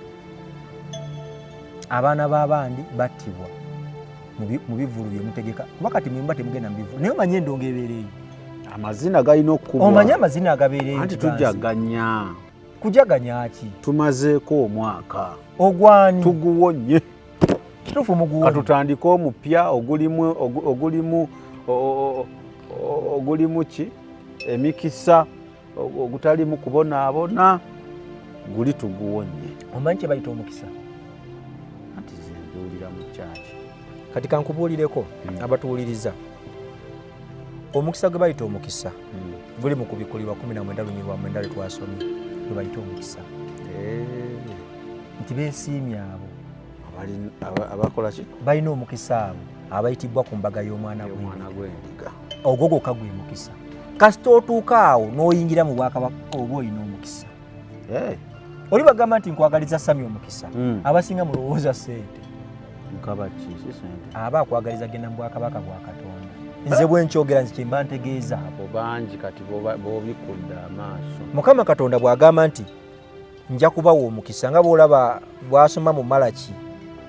abaana b'abandi battibwa mu bivulu bye mutegeka kuba kati mwemba temugenda mu bivulu naye omanye endongo ebeereyo amazina galina okukubwa omanye amazina agabeereyo anti tujaganya kujaganya ki tumazeeko omwaka ogwani tuguwonye kituufu muguwonye katutandike omupya ogulimu ki emikisa ogutalimu kubonaabona guli tuguwonye omanyi kye bayita omukisa anti zenduulira mu kyaki kati kankubuulireko abatuwuliriza omukisa gwe bayita omukisa guli mu kubikulirwa 19:9 twasomye gwe bayita omukisa nti beesiimye abo abakola ki balina omukisa abo abayitibwa ku mbaga y'omwana gw'endiga ogwo gwokka gwe mukisa kasita otuuka awo n'oyingira mu bwakabaka oba olina omukisa oli bagamba nti nkwagaliza Sami omukisa abasinga mulowooza ssente aba akwagaliza genda mu bwakabaka bwa Katonda nze bwenkyogera nzi kyemba ntegeeza abo bangi kati bobikudde amaaso Mukama Katonda bw'agamba nti nja kubawa omukisa nga bw'olaba bw'asoma mu Malaki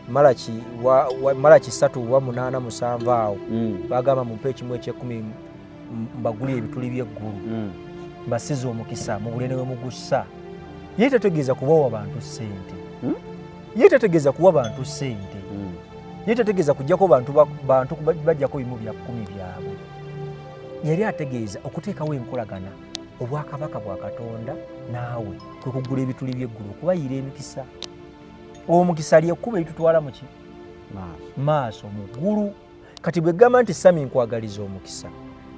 3:8-7 awo bagamba mumpe ekimu eky'ekumi mbagulire ebituli by'eggulu mbasize omukisa mugule newe mugussa ye tategeeza kubawa bantu ssente ye tategeeza kuwa bantu ssente ye tategeeza kujjako bantu bajjako bimu bya 10 byabwe yali ategeeza okuteekawo enkolagana obwakabaka bwa Katonda naawe kwe kugula ebituli by'eggulu okubayira emikisa omukisa lyekkuba ebitutwala muki maaso mu ggulu kati bwe gamba nti Sami nkwagaliza omukisa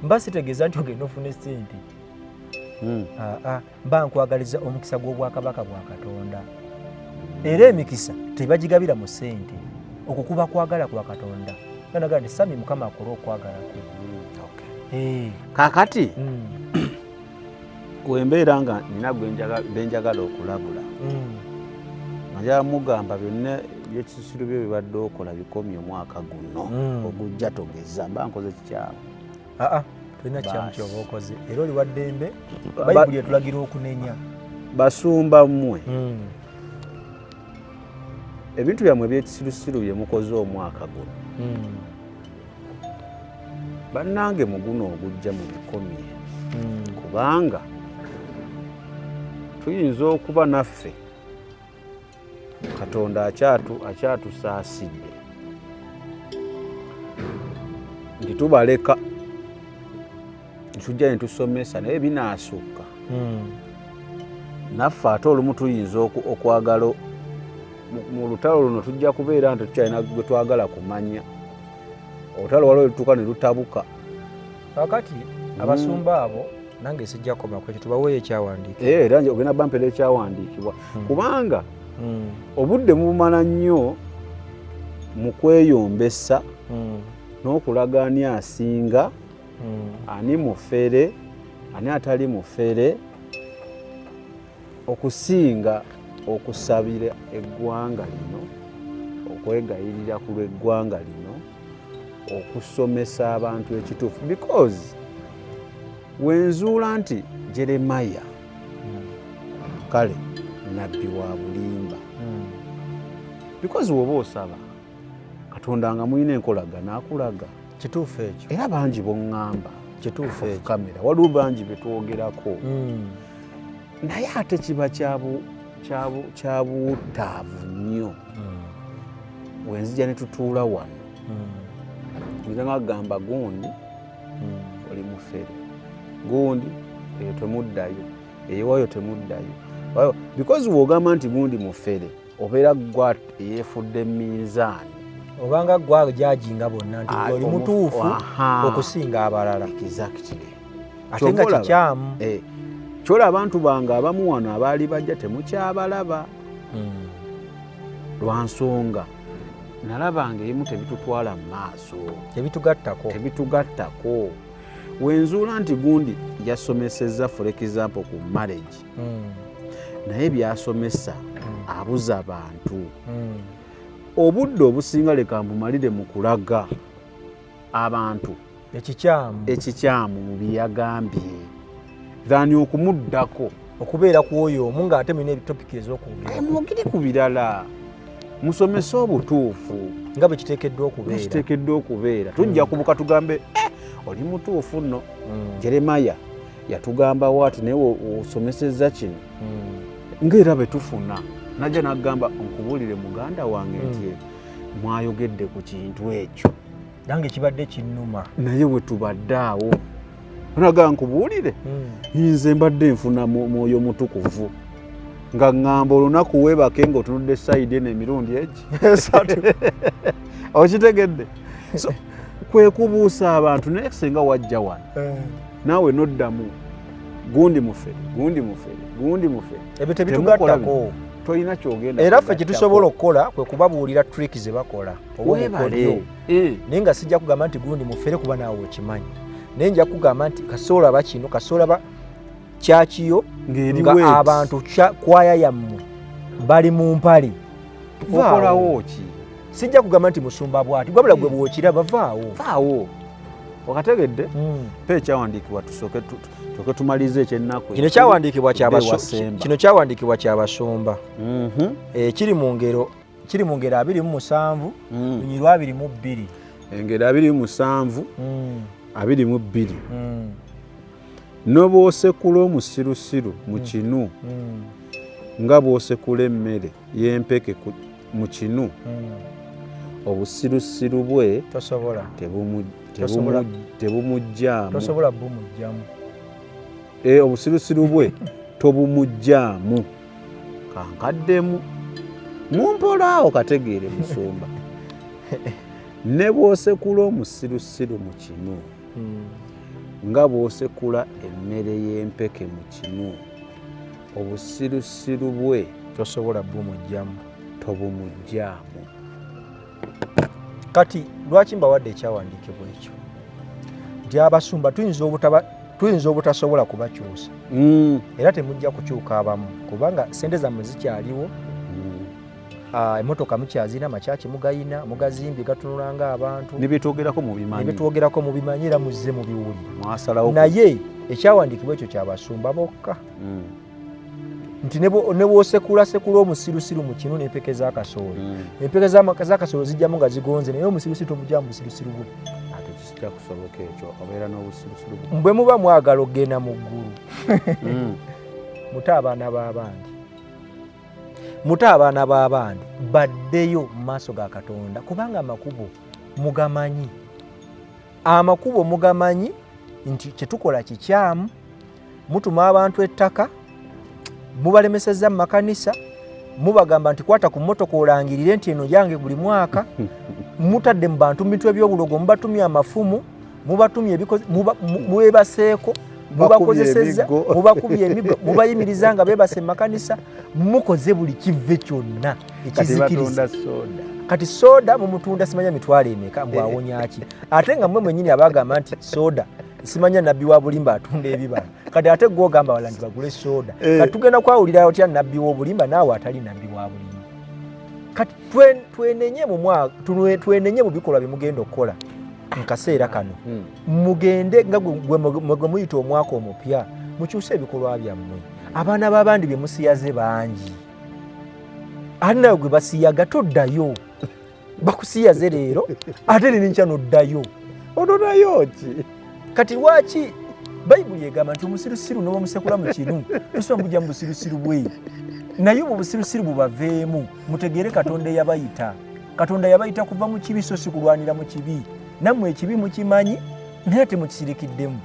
mba sitegeeza nti ogenda ofune ssente mba nkwagaliza omukisa gw'obwakabaka bwa Katonda era emikisa tebagigabira mu ssente okukuba kwagala kwa Katonda naga nti Sami Mukama akola okwagala kwe kakati wembeera nga nina benjagala okulabula njagala mugamba byonna byekisiro byo bibadde okola bikomye omwaka guno ogujja togeza mba nkoze kikyalo tulina kyamu kyoba okoze era oli waddembe bayibuli etulagira okunenya basumba mmwe ebintu byammwe ebyekisirusiru bye mukoze omwaka guno bannange muguno ogujja mu bikomye kubanga tuyinza okuba naffe Katonda akyatusaasidde nti tubaleka ntujja ne tusomesa naye binaasukka naffe ate olumu tuyinza okwagala mu lutalo luno tujja kubeera nti tukyalina gwe twagala kumanya olutalo waliwo lutuuka ne lutabuka kakati abasumba abo nange sijja koma kwekyo tubaweeyo ekyawandiikibwa era ogenda bampera ekyawandiikibwa kubanga obudde mubumala nnyo mu kweyombesa n'okulaga ani asinga ani mufere ani atali mufere okusinga okusabira eggwanga lino okwegayirira ku lw'eggwanga lino okusomesa abantu ekituufu because wenzuula nti Jeremiya kale nabbi wa bulimba because woba osaba Katonda nga mulina enkolagana akulaga kituufu ekyo era bangi boŋŋamba kituufu ekyo kamera waliwo bangi betwogerako naye ate kiba kyabuutaavu nnyo wenzija ne tutuula wano nze ngagamba gundi oli mufere gundi eyo temuddayo eyowayo temuddayo because wogamba nti gundi mufere obeera gwa yeefudde minzaani obanga gwa jajinga bonna nti oli mutuufu okusinga abalala exactly ate nga kikyamu kyola abantu bange abamu wano abaali bajja temukyabalaba lwa nsonga nalabanga ebimu tebitutwala mu maaso tebitugattako wenzuula nti gundi yasomesezza for example ku marriage naye byasomesa abuza abantu obudde obusinga leka mbumalire mu kulaga abantu ekikyamu mu byeyagambye thani okumuddako okubeera ku oyo omu ng'ate mulina ebitopiki ez'okwogera ku birala musomese obutuufu nga bwe kiteekeddwa okubeera tujja kubuka tugambe oli mutuufu nno Jeremaya yatugamba waati naye osomesezza kino ng'era bwe tufuna najja n'agamba nkubuulire muganda wange nti mwayogedde ku kintu ekyo nange kibadde kinnuma naye bwe tubadde awo naga nkubuulire nze mbadde nfuna mwoyo mutukuvu nga ŋŋamba olunaku weebake ng'otunudde sayidi eno emirundi egi okitegedde so kwe kubuusa abantu naye singa wajja wano naawe noddamu gundi mufere ebyo tebitugattako tolina kyogenda era ffe kitusobola okukola kwe kubabuulira trick ze bakola weebale naye nga sijja kugamba nti gundi mufere kuba naawe okimanyi naye nja kugamba nti kasoola ba kino kasoola ba kyakiyo nga abantu kwaya yammwe bali mu mpale okolawo ki sijja kugamba nti musumba bwati gwabula gwe bwokiraba vaawo okategedde pe ekyawandiikibwa tusooke tumalize ekyennaku kino kyawandiikibwa kyabasumba kiri mu ngero 27 lunyirwa 22 engero 27 22 n'obwosekula omusirusiru mu kinu nga bw'osekula emmere y'empeke mu kinu obusirusiru bwe tebumujjaamu obusirusiru bwe tobumujjaamu kankaddemu mumpola okategeere musumba ne bw'osekula omusirusiru mu kinu nga bw'osekula emmere y'empeke mu kinu obusirusiru bwe tosobola bumujjamu tobumujjaamu. Kati lwaki mbawadde ekyawandiikibwa ekyo nti abasumba tuyinza obutasobola kubakyusa era temujja kukyuka abamu kubanga sente zammwe zikyaliwo emotoka mukyazina makyaki mugayina mugazimbye gatunulanga abantu nebitwogerako mubimanyi era muzze mubiwulire naye ekyawandiikibwa ekyo kyabasumba bokka nti ne bw'osekula omusirusiru mu kinu n'empeke z'akasooli empeke z'akasooli zijjamu nga zigonze naye omusirusiru tomujjamu busirusiru bwe ate kisijja kusoboka ekyo obeera n'obusirusiru bwe muba mwagala okgenda mu ggulu muta abaana b'abandi baddeyo mu maaso ga Katonda kubanga amakubo mugamanyi nti kyetukola kikyamu mutuma abantu ettaka mubalemesezza mu makanisa mubagamba nti kwata ku mmotoka olangirire nti eno yange buli mwaka mutadde mu bantu mu bintu eby'obulogo mubatumye amafumu mubatumye mubebaseeko mubakozesezza mubakubye emigo mubayimiriza nga bebase mu makanisa mukoze buli kive kyonna ekizikiriza kati soda mumutunda simanya mitwalo emeka mbwawonyaki ate nga mmwe mwennyini abagamba nti soda simanya nabbi wa bulimba atunda ebibala kati ate gwogamba wala nti bagule soda kati tugenda kwawulira otya nabbi w'obulimba naawe atali nabbi wa bulimba kati twenenye mu bikolwa bimugenda okukola nkaseera kano mugende nga gwe muyita omwaka omupya mukyuse ebikolwa byammwe abaana b'abandi bye musiyaze bangi ate nawe gwe basiyaga toddayo bakusiyaze leero ate nininkya noddayo ononayo ki kati lwaki bayibuli egamba nti omusirusiru n'oba musekula mu kinu tusoma mujja mu busirusiru bwe naye obwo busirusiru bubaveemu mutegeere katonda eyabayita katonda yabayita kuva mu kibi so si kulwanira mu kibi nammwe ekibi mukimanyi naye temukisirikiddemu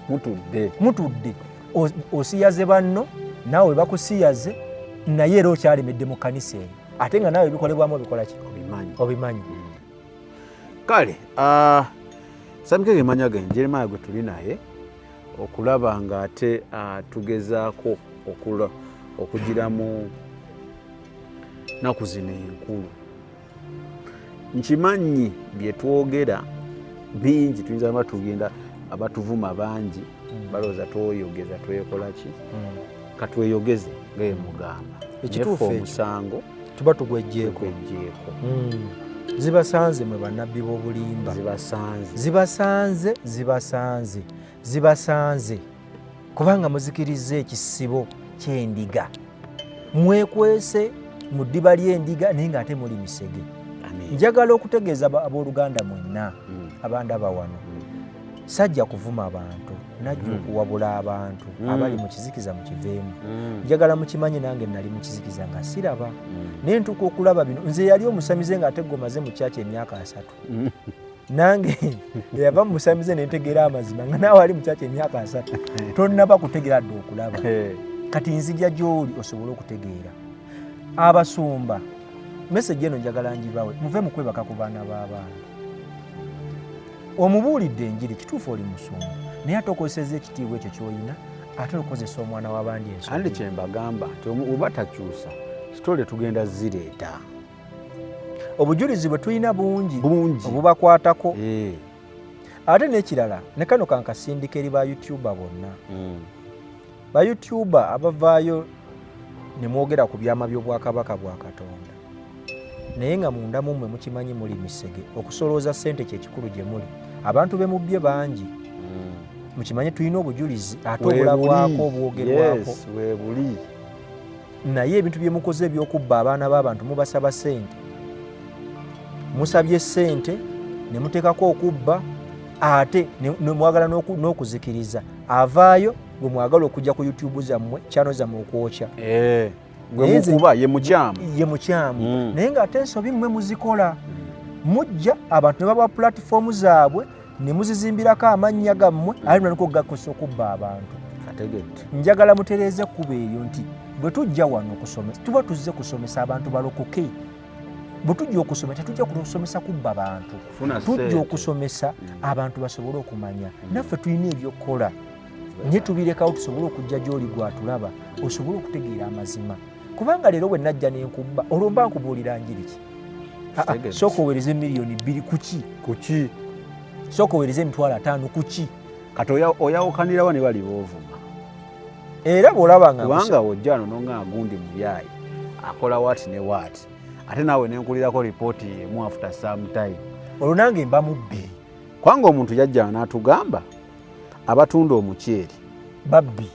mutudde osiyaze banno naawe bakusiyaze naye era okyalemedde mu kanisa eyo ate nga naawe bikolebwamu obikola ki obimanyi kale Samikege Manyaga Jeremiah gwe tuli naye okulaba nga ate tugezaako okugira mu naku zino enkulu nkimanyi bye twogera bingi tuyinza ba tugenda abatuvuma bangi balooza twoyogeza twekola ki katweyogeze ng'emugamba ekituufu omusango tuba tugwejjeeko zibasanze mwe bannabbi b'obulimba zibasanze kubanga muzikiriza ekisibo ky'endiga mwekwese mu ddiba ly'endiga naye ng'ate muli misege njagala okutegeeza abooluganda mwenna abandaba wano sajja kuvuma abantu najja okuwabula abantu abali mu kizikiza mu kiveemu njagala mukimanyi nange nali mu kizikiza nga siraba naye ntuuka okulaba bino nze yali omusamize ng'ate gomaze mu kyaki emyaka 3 nange yava mu musamize nentegeera amazima nga naawe ali mu kyaki emyaka 3 tonnaba kutegeera dde okulaba kati nzija gy'oli osobole okutegeera abasumba message eno njagala njibawe muve mu kwebaka ku baana b'abaana omubuulidde enjiri kituufu oli musumba naye ate okozeseza ekitiibwa ekyo ky'olina ate okozesa omwana w'abandi ensonga andi kye mbagamba nti oba takyusa sitole tugenda zireeta obujulizi bwe tulina bungi obubakwatako ate n'ekirala ne kano kankasindika eri ba youtuber bonna ba youtuber abavaayo ne mwogera ku byama by'obwakabaka bwa Katonda naye nga munda mummwe mukimanyi muli misege okusolooza ssente kyekikulu gye muli abantu be mubbye bangi mukimanyi tulina obujulizi ate obulabwako obwogerwako weebuli naye ebintu bye mukoze ebyokubba abaana b'abantu mubasaba ssente musabye ssente ne muteekako okubba ate ne mwagala n'okuzikiriza avaayo gwe mwagala okujja ku YouTube zammwe channel zammwe okwokya gwe mukuba ye mukyamu naye ng'ate ensobi mmwe muzikola mujja abantu ne baba platform zaabwe ne muzizimbirako amannya gammwe ali naliko gakosa okubba abantu njagala mutereeze kuba eyo nti bwe tujja wano okusomesa tuba tuzze kusomesa abantu balokoke bwe tujja okusomesa tetujja kusomesa kubba bantu tujja okusomesa abantu basobole okumanya naffe tulina ebyokukola nye tubirekawo tusobole okujja gy'oli gwatulaba osobole okutegeera amazima kubanga leero bwe najja n'enkubba olwo mba nkubuulira njiri ki sooka oweereze miliyoni 2 kuki sooka oweereze emitwalo 5 kuki kati oyawukanirawo ne bali boovuma era bw'olaba nga kubanga wojja no nonga gundi mubyayi akola waati ne waati ate naawe nenkulirako ripooti emu after some time olwo nange mba mubbi kwanga omuntu yajja n'atugamba abatunda omuceeri bannabbi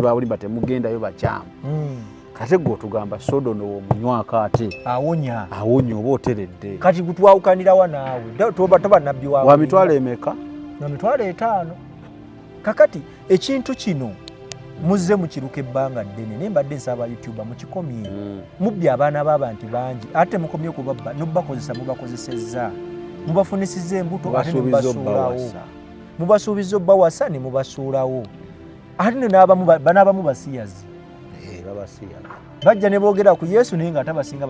ba bulimba temugendayo bakyamu kate gwe otugamba sodo n'omunywako ate awonya oba oteredde kati gutwawukanirawa naawe toba nabbi wa mitwalo emeka na mitwalo 5 kakati ekintu kino muzze mukiruka ebbanga ddene naye mbadde nsaba YouTuber mukikomye mubbye abaana b'abantu bangi ate mukomye kubabba nobakozesa mubakozesezza mubafunisiza embuto ate mubasuulawo mubasuubiza obbawasa ne mubasuulawo ate n'abamu basiyazi bajja ne boogera ku Yesu naye nga tabasinga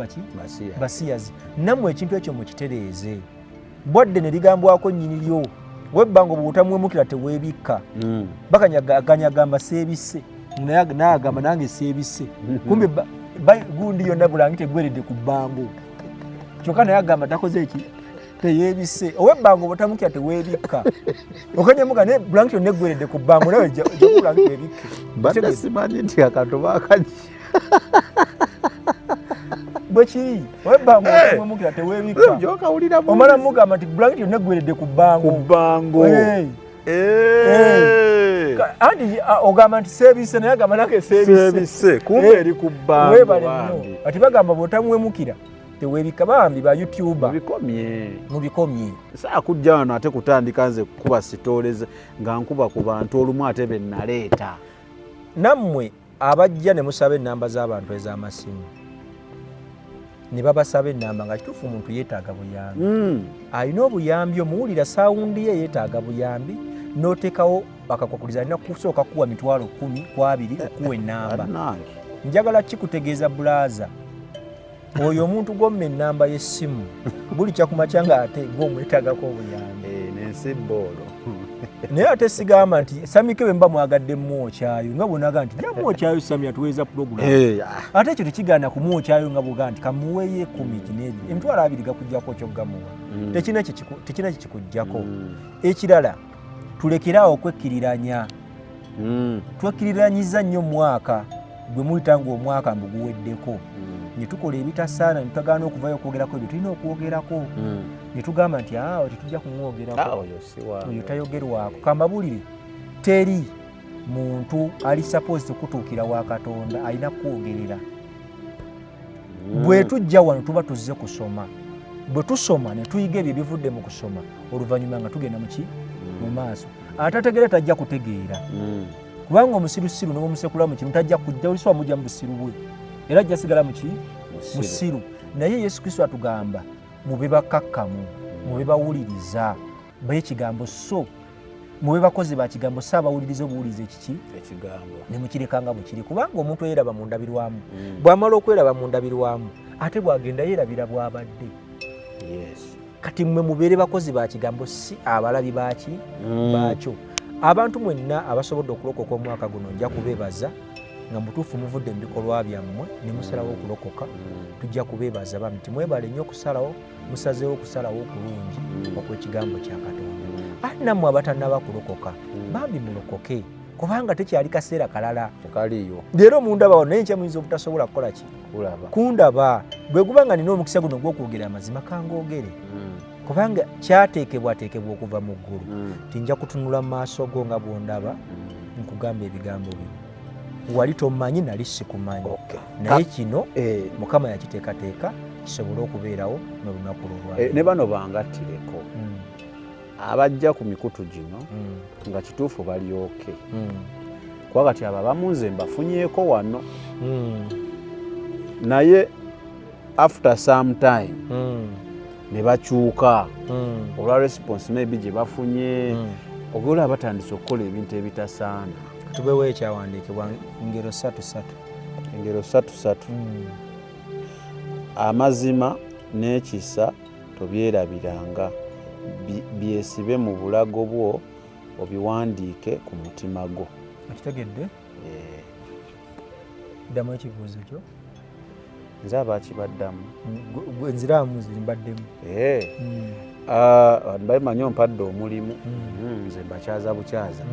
basiyazi nammwe ekintu ekyo mukitereeze bwadde ne ligambwako nnyiniryo webbanga obutamwemukira teweebikka bakanyagamba seebisse naye agamba nange seebisse kumbe gundi yonna bulangi tegweredde ku bbango kyokka naye agamba takoze eki teyeebisse owebbanga obutamukira teweebikka okanyamuka ne bulangi yonna egweredde ku bbango nawe bulangi teebikke badde simanyi nti akantu baakaji bwe kiri webbanga obutamwemukira teweebikka omala mugamba nti bulangi yonna egweredde ku bbango andi ogamba nti seebisse naye agamba nake seebisse kumbe eri ku bbango ati bagamba bw'otamwemukira tewebika bambi ba YouTuber mubikomye saa kujja wano ate kutandika nze kuba sitoleze nga nkuba ku bantu olumu ate be naleeta nammwe abajja ne musaba ennamba z'abantu ez'amasimu ne babasaba ennamba nga kituufu omuntu yeetaaga buyambi alina obuyambi omuwulira saawundi ye yeetaaga buyambi n'oteekawo bakakwakuliza alina kusooka kuwa 10,000 ku 2 okuwa ennamba njagala kikutegeeza bulaaza oyo omuntu gomma ennamba y'essimu buli kyakumakya nga ate gw'omwetaagako obuyambi nensiboolo naye ate sigamba nti Samike bwe mba mwagadde mwokyayo nga bwonaga nti ja mwokyayo Sami atuweeza pulogulaamu ate ekyo tekigaana kumwokyayo nga bwoga nti kamuweeyo 10 kinebyo emitwalo 2 gakuggyako kyoggamuwa tekina kikikuggyako ekirala tulekerawo okwekkiriranya twekkiriranyiza nnyo mwaka gwe muyita ng'omwaka mbu guweddeko ne tukola ebitasaana ne tutagaana okuvayo okwogerako ebyo tulina okwogerako ne tugamba nti tetujja kumwogerako oyo tayogerwako kamabulire teri muntu ali supposed kutuukira wa Katonda alina kwogerera bwe tujja wano tuba tuzze kusoma bwe tusoma ne tuyiga ebyo ebivudde mu kusoma oluvannyuma nga tugenda mu maaso atategeera tajja kutegeera kubanga omusirusiru n'omusekulamu kimu tajja kujja oliswa mujja mu busiru bwe era ajja sigala mu musiru naye Yesu Kristo atugamba mube bakakkamu mube bawuliriza b'ekigambo so mube bakozi ba kigambo so abawuliriza obuwuliza ekigambo ne mukirekanga bwe kiri kubanga omuntu yeraba mu ndabirwamu bw'amala okweraba mu ndabirwamu ate bw'agenda yerabira bw'abadde kati mmwe mubeere bakozi ba kigambo si abalabi baakyo abantu mwenna abasobodde okulokoka omwaka guno nja kubeebaza nga mutuufu muvudde mu bikolwa byammwe ne musalawo okulokoka tujja kubeebaza bami timwebale nnyo okusalawo musazeewo okusalawo okulungi okw'ekigambo kya Katonda ate nammwe abatannaba kulokoka bambi mulokoke kubanga tekyali kaseera kalala kaliyo leero mundabawo naye nkya muyinza obutasobola kukola ki kundaba bwe guba nga nina omukisa guno gw'okwogera amazima kangoogere kubanga kyateekebwateekebwa okuva mu ggulu tinja kutunula mu maaso go nga bw'ondaba nkugamba ebigambo bino wali tomanyi nali sikumanyi naye kino Mukama yakiteekateeka kisobole okubeerawo n'olunaku lwolwa ne bano bangattireko abajja ku mikutu gino nga kituufu balyoke kuba kati abo abamu nze mbafunyeeko wano naye after some time ne bakyuka olwa response maybe gye bafunye ogola batandise okukola ebintu ebitasaana tubewo ekyawandiikibwa ngero 3 engero 3 amazima n'ekisa tobyerabiranga byesibe mu bulago bwo obiwandiike ku mutima gwo akitegedde ddamu ekibuuzo kyo nze abakibaddamu enziraamu ziri mbaddemu bamanyi ompadde omulimu nze mbakyaza bukyaza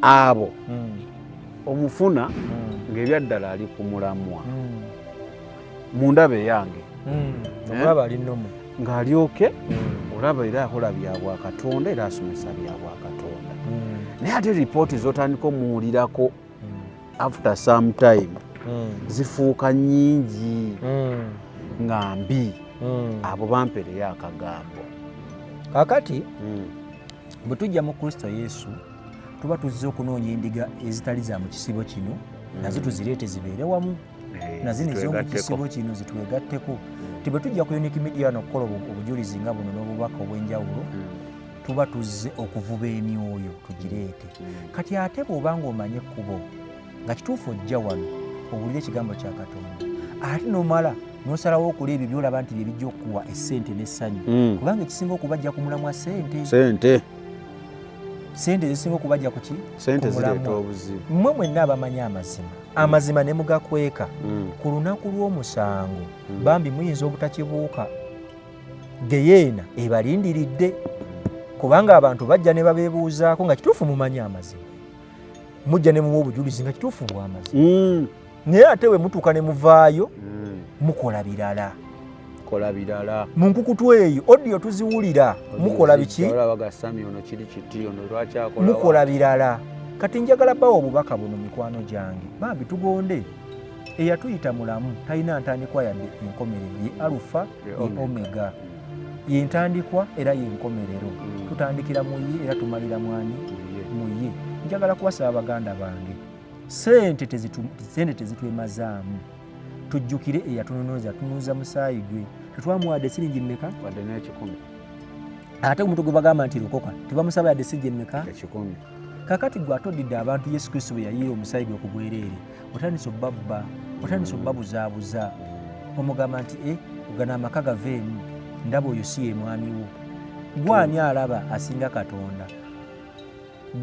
abo omufuna ng'ebyaddala ali ku mulamwa mu ndaba eyange olaba ali nnomu ng'alyoke olaba era akola bya Bwakatonda era asomesa bya Bwakatonda naye ate ripooti z'otandika omuwulirako after some time zifuuka nnyingi nga mbi abo bampereyo akagambo kakati bwe tujja mu Kristo Yesu tuba tuzze okunoonya endiga ezitali za mu kisibo kino nazo tuzireete zibeere wamu nazino ez'omu kisibo kino zitwegatteko tibwe tujja ku Unique Media n'okukola obujulizi nga buno n'obubaka obw'enjawulo tuba tuzze okuvuba emyoyo tugireete kati ate bw'obanga omanye ekkubo nga kituufu ojja wano owulire ekigambo kya Katonda ate n'omala n'osalawo okola ebyo byolaba nti bye bijja okukuwa essente n'essanyu kubanga ekisinga okubajja ku mulamwa sente zisinga okubajja ku ki sente zireeta obuzibu mmwe mwenna abamanyi amazima ne mugakweka ku lunaku lw'omusango bambi muyinza obutakibuuka geyeena ebalindiridde kubanga abantu bajja ne babeebuuzaako nga kituufu mumanyi amazima mujja ne muwa obujulizi nga kituufu bw'amazima naye ate we mutuuka ne muvaayo mukola birala mu nkukutu eyo odiyo tuziwulira mukola biki mukola birala kati njagala bawo obubaka buno mikwano gyange bambi tugonde eyatuyita mulamu talina ntandikwa yadde enkomerero, ye alufa ye omega, ye ntandikwa era ye nkomerero. Tutandikira mu ye era tumalira mwani mu ye. Njagala kuwasaba baganda bange, sente tezitwemazaamu. Tujjukire eyatunonoza, tunuuza musaayi gwe. Tetwamuwadde siringi mmeka? Wadde n'ekikumi. Ate omuntu gwe bagamba nti lokoka tebamusaba yadde siringi mmeka? Ekikumi. Kakati gwe atodidde abantu Yesu Kristo bwe yayiira omusaayi gwe ku bwereere, otandise obbabba, otandise obbabuzaabuza, omugamba nti ogana amaka gaveemu, ndaba oyo si ye mwami wo. Gwani alaba asinga Katonda?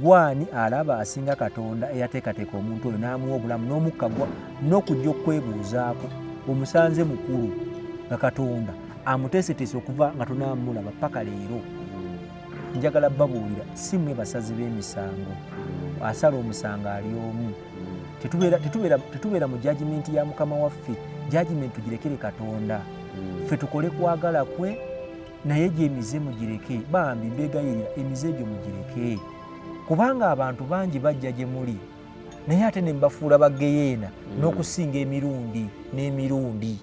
Gwani alaba asinga Katonda eyateekateeka omuntu oyo n'amuwa obulamu n'omukka n'okujja okwebuuzaako omusanze mukulu nga Katonda amuteeseteese okuva nga tunaamulaba paka leero. Njagala babuulira si mmwe basazi b'emisango, asala omusango ali omu. Tetubeera mu jajimenti ya Mukama waffe, jajimenti tugirekere Katonda. Ffe tukole kwagala kwe, naye gye emize mugireke. Bambi mbegayirira emize gyo mugireke, kubanga abantu bangi bajja gye muli naye ate ne mbafuula bageyeena n'okusinga emirundi n'emirundi.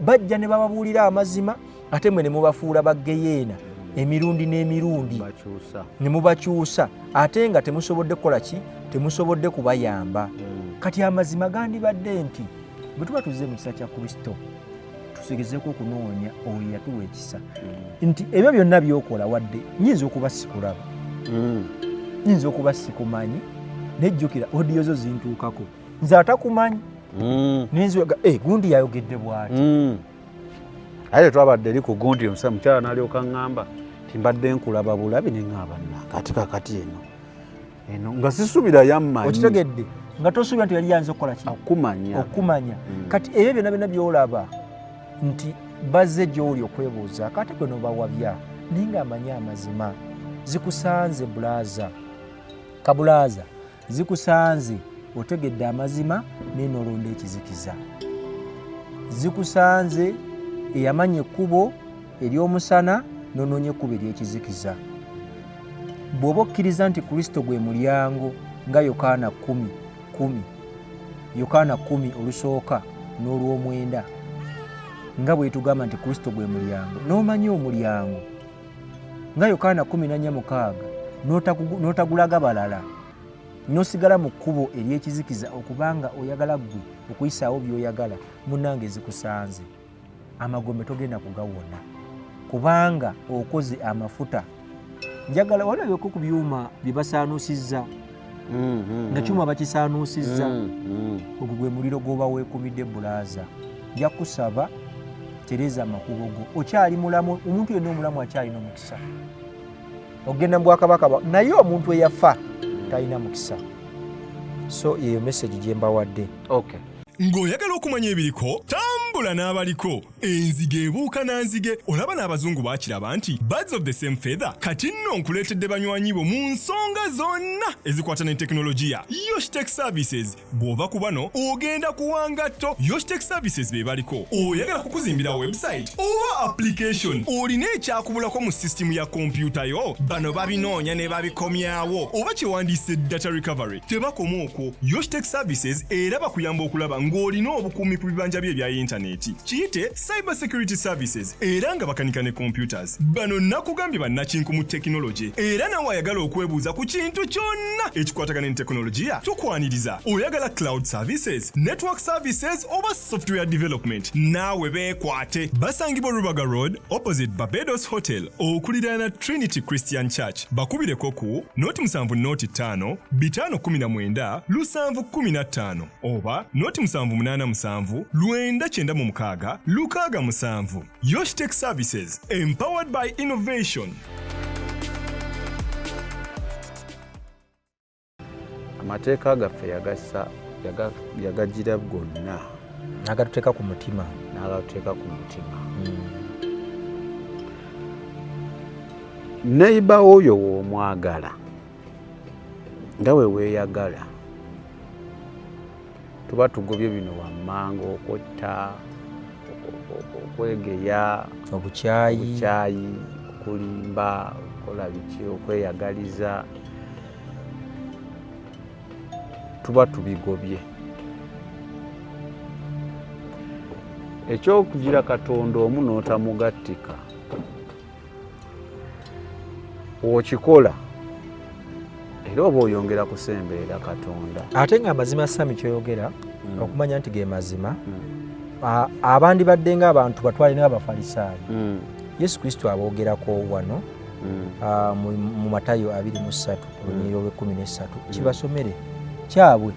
Bajja ne bababuulira amazima ate mwe ne mubafuula bageyeena emirundi n'emirundi ne mubakyusa ate nga temusobodde kukola ki? Temusobodde kubayamba. Kati amazima gandibadde nti bwe tuba tuzze mu kisa kya Kristo tusegezeeko okunoonya oyo yatuwa ekisa nti ebyo byonna byokola wadde nyinza okuba sikulaba, nyinza okuba sikumanyi, nejjukira odiyo zo zintuukako nze atakumanyi ninziwega gundi yayogedde bw'ati. Aye twabadde eri ku gundi omusa mukyala n'alyoka ŋŋamba timbadde nkulaba bulabi ne ŋŋamba kati kakati eno nga sisuubira yammanyi. Okitegedde nga tosuubira nti yali yanze okukola ki? Okumanya. Kati ebyo byonna byonna byolaba nti bazze gy'oli okwebuuza kati gwe n'obawabya naye ng'amanyi amazima. Zikusanze bulaaza, kabulaaza zikusanze otegedde amazima naye n'olonda ekizikiza. Zikusanze eyamanya ekkubo ery'omusana n'onoonya ekkubo ery'ekizikiza. Bw'oba okkiriza nti Kristo gwe mulyango nga Yokaana 10, Yokaana 10 olusooka n'olw'omwenda nga bwe tugamba nti Kristo gwe mulyango, n'omanya omulyango nga Yokaana 10:6 n'otagulaga balala, n'osigala mu kkubo ery'ekizikiza okubanga oyagala ggwe okuyisaawo by'oyagala, munnange zikusanze. Amagombe togenda kugawona kubanga okoze amafuta. Njagala walabeko ku byuma bye basaanuusizza nga kyuma bakisaanuusizza, ogwo gwe muliro gw'oba weekumidde bulaaza. Nja kusaba tereza amakubo go, okyali mulamu. Omuntu yenna omulamu akyalina omukisa. Ogenda mu bwakabaka naye omuntu eyafa talina mukisa. So eyo message gye mbawadde. Okay. Ng'oyagala okumanya ebiriko tambula n'abaliko. Enzige ebuuka na nzige. Olaba n'abazungu baakiraba nti birds of the same feather kati nno nkuleetedde banywanyi bo mu nsonga zonna ezikwata ne tekinologiya. Yoshtech Services bw'ova ku bano ogenda kuwanga tto. Yoshtech Services be baliko. Oyagala kukuzimbira website oba application, olina ekyakubulako mu system ya kompyuta yo, bano babinoonya ne babikomyawo, oba kyewandiise data recovery, tebakoma okwo. Yoshtech Services era bakuyamba okulaba ng'olina obukuumi ku bibanja bye ebya intaneti. Kiyite cyber security services era nga bakanika ne computers. Bano nakugambye bannakinku mu tekinologi era nawe ayagala okwebuuza ku kintu kyonna ekikwatagana ne tekinologiya, tukwaniriza. Oyagala cloud services, network services oba software development, naawe beekwate. Basangibwa Rubaga Road opposite Barbados Hotel okuliraana Trinity Christian Church. Bakubireko ku 07 519 715 oba 0787 996 67. Yoshtech Services, empowered by innovation. Amateeka gaffe yagagira gonna n'agatuteeka ku mutima. Neighbor oyo w'omwagala nga we weeyagala, tuba tugobye bino wammanga, okwetta, okwegeya, obukyayi, okulimba, okukola biki, okweyagaliza, tuba tubigobye. ekyokugira Katonda omu n'otamugattika okikola era oba oyongera kusemberera Katonda. Ate nga amazima Sami kyoyogera okumanya nti ge mazima abandi badde nga abantu batwale n'abafalisaayo Yesu Kristo aboogerako wano mu Matayo 23 olunyiriro lw'13 kibasomere kyabwe.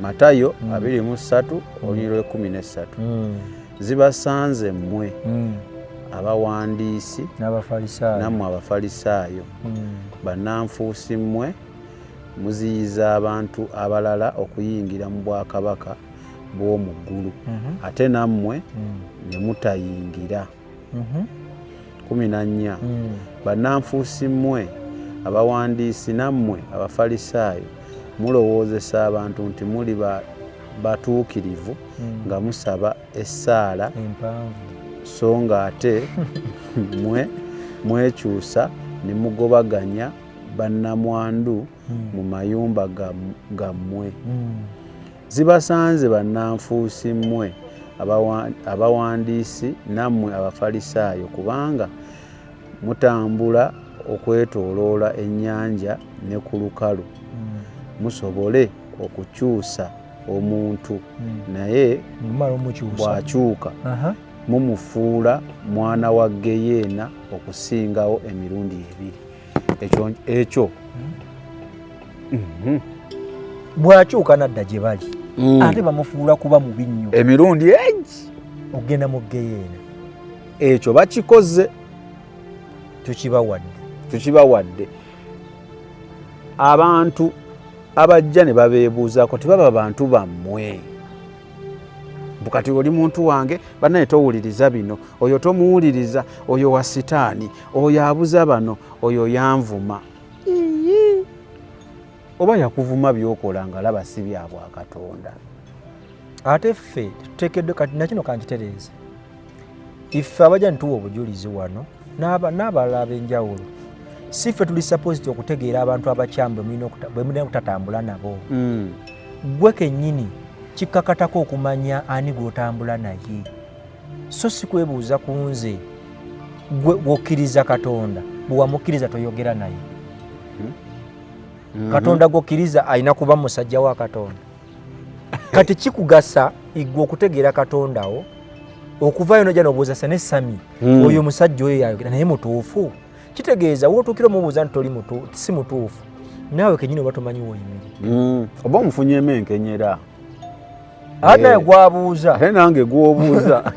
Matayo 23 olunyiriro lw'13 zibasanze mmwe abawandiisi nammwe abafalisaayo bannanfuusi mmwe muziyiza abantu abalala okuyingira mu bwakabaka bw'omu ggulu ate nammwe ne mutayingira. 14 bannanfuusi mmwe abawandiisi nammwe abafalisaayo mulowoozesa abantu nti muli batuukirivu nga musaba essaala so nga ate mwekyusa ne mugobaganya bannamwandu mu mayumba gammwe. Zibasanze bannanfuusi mmwe abawandiisi nammwe abafalisaayo kubanga mutambula okwetooloola ennyanja ne ku lukalu musobole okukyusa omuntu naye bw'akyuka mumufuula mwana wa Geyeena okusingawo emirundi 2. Ekyo bw'akyuka nadda gye bali ate bamufuula kuba mubi nnyo emirundi egi ogenda mu Geyeena. Ekyo bakikoze tukibawadde. Abantu abajja ne babeebuuzaako tibaba bantu bammwe bukati oli muntu wange banaye towuliriza bino oyo tomuwuliriza oyo wa sitaani oyo abuza bano oyo yanvuma oba yakuvuma byokola nga laba si bya bwa Katonda. Ate ffe tuteekeddwe kati nakino kankitereeza iffe abajja nituwa obujulizi wano n'abalala ab'enjawulo si ffe tuli supposed okutegeera abantu abakyamu bwe mulina okutatambula nabo. Gwe kennyini kikkakatako okumanya ani gw'otambula naye so si kwebuuza ku nze gwokkiriza Katonda bwe wamukkiriza toyogera naye. Katonda gwokkiriza alina kuba musajja wa Katonda. Kati kikugasa igwe okutegeera Katondawo okuvaayo n'ojja n'obuuza ne Sami oyo musajja oyo yayogera naye mutuufu. Kitegeeza wootuukira omubuuza nti si mutuufu naawe kennyini oba tomanyi w'oyimirira oba omufunyeemu enkenyera ate naye gwabuuza ate nange gw'obuuza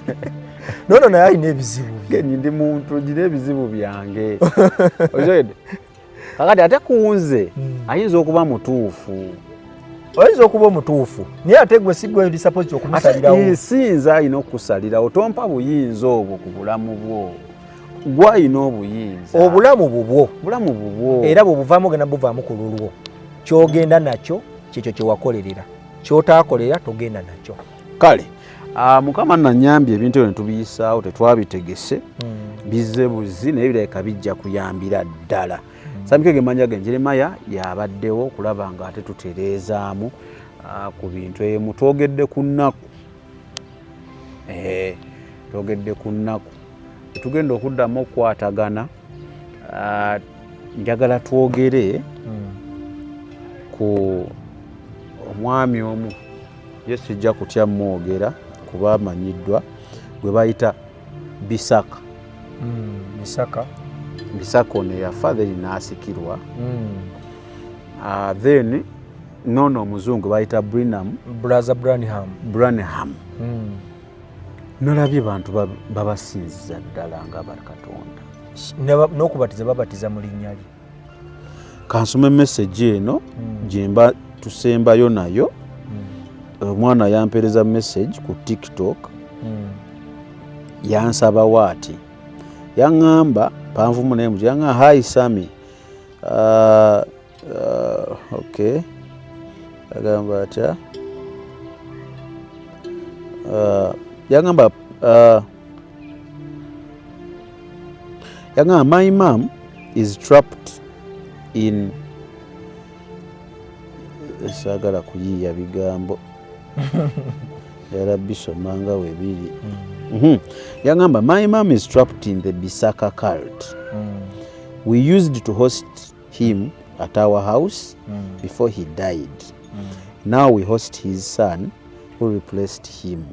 nono naye alina ebizibu genyi ndi muntu gira ebizibu byange ozoyede kakati ate kunze ayinza okuba mutuufu oyinza okuba omutuufu naye ate gwe si gwe supposed okumusalirawo. Sinza alina okukusalirawo tompa buyinza obwo ku bulamu bwo gwalina obuyinza obulamu bubwo era bwebuvaamu ogenda buvaamu ku lulwo kyogenda nakyo kyekyo kyewakolerera kyotaakolera togenda nakyo. Kale Mukama nanyambye ebintu ebyo netubiyisaawo tetwabitegese bizze buzi naye birabika bijja kuyambira ddala. Samikege manya ge Jeremiah yabaddewo okulaba nga ate tutereezaamu ku bintu emu twogedde ku nnaku tugenda okuddamu okukwatagana. Njagala twogere ku omwami omu Yesu ijja kutya mwogera kuba amanyiddwa gwe bayita Bisaka. Bisaka ono yafa then n'asikirwa. Then nono omuzungu bayita Branham. Nolabye bantu babasinziza ddala nga Katonda n'okubatiza babatiza mu linnya lye. Kansome message eno gyemba tusembayo nayo. Omwana yampereza message ku TikTok yansaba waati yaŋŋamba panvumu naye muti yaŋŋamba hi Sami okay agamba atya yaŋŋamba my mom is trapped in sagala kuyiya bigambo yarabisomanga webiri. Yagamba, my mom is trapped in the Bisaka cult. We used to host him at our house before he died. Now we host his son who replaced him.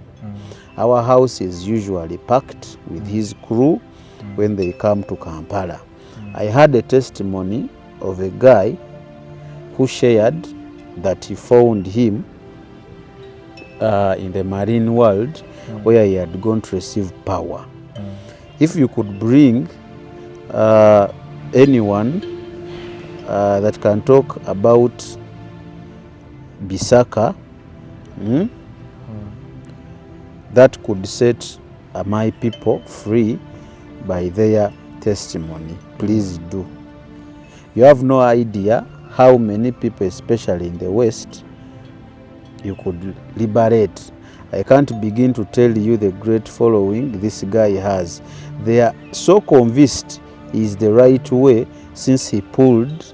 Our house is usually packed with his crew when they come to Kampala. I had a testimony of a guy who shared that he found him in the marine world where he had gone to receive power. If you could bring anyone that can talk about Bisaka, that could set my people free by their testimony, please do. You have no idea how many people, especially in the West, you could liberate. I can't begin to tell you the great following this guy has. They are so convinced is the right way, since he pulled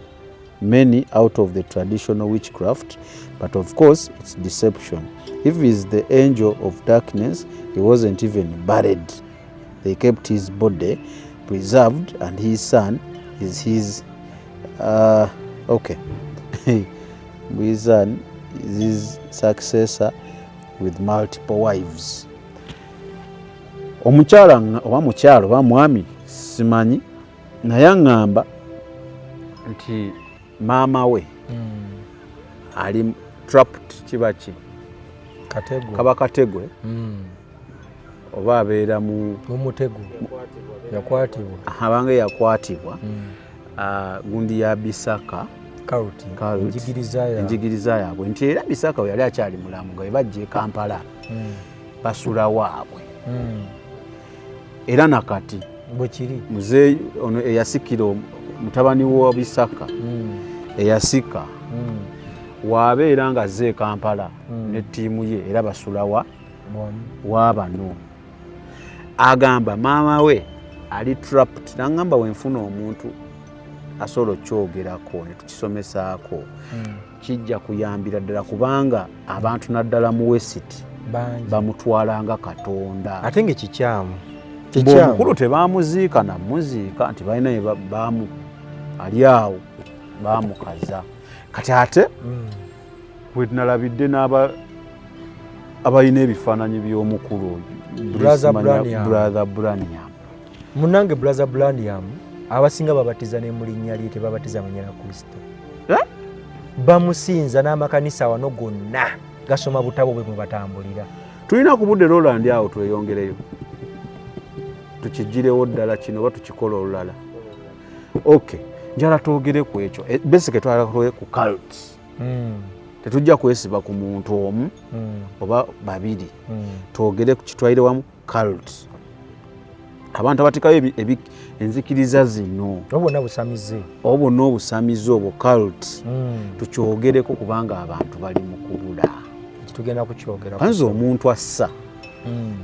many out of the traditional witchcraft, but of course it's deception. If he's the angel of darkness, he wasn't even buried. They kept his body preserved, and his son is his his son is his successor with multiple wives. Omukyala oba mukyalo oba mwami simanyi naye aŋŋamba nti maama we ali trapped, kibaki kaba kategwe oba abeera mu mutego yakwatibwa, abanga yakwatibwa gundi ya Bisaka enjigiriza yaabwe, nti era Bisaka we yali akyali mulamu nga bebajja e Kampala basula waabwe. Era nakati bwekiri muzeeyi ono eyasikira mutabani wa Bisaka eyasika waabeera nga azze e Kampala ne ttiimu ye, era basula wabano. Agamba maama we ali trapped. Nangamba wenfuna omuntu asobola okyogerako ne tukisomesaako kijja kuyambira ddala, kubanga abantu naddala mu West bamutwalanga Katonda. Ate ng'ekikyamu omukulu tebamuziika namuziika nti balina bamu ali awo bamukaza. Kati ate bwe tunalabidde abalina ebifaananyi by'omukulu Brother Braniam. Munange Brother Braniam abasinga babatiza ne mu linnya lye, tebabatiza mu linnya lya Kristo. Bamusinza n'amakanisa wano gonna gasoma butabo bwe mwe batambulira. Tulina ku budde Roland awo tweyongereyo tukigirewo ddala kino oba tukikola olulala. Okay, njala twogere ku ekyo basically twalakwe ku cult. Tetujja kwesiba ku muntu omu oba babiri, twogere ku kitwaire wamu cult. Abantu abatikayo enzikiriza zino obona busamize obwo cult tukyogereko, kubanga abantu bali mu kubula. Tugenda kukyogera kanze omuntu assa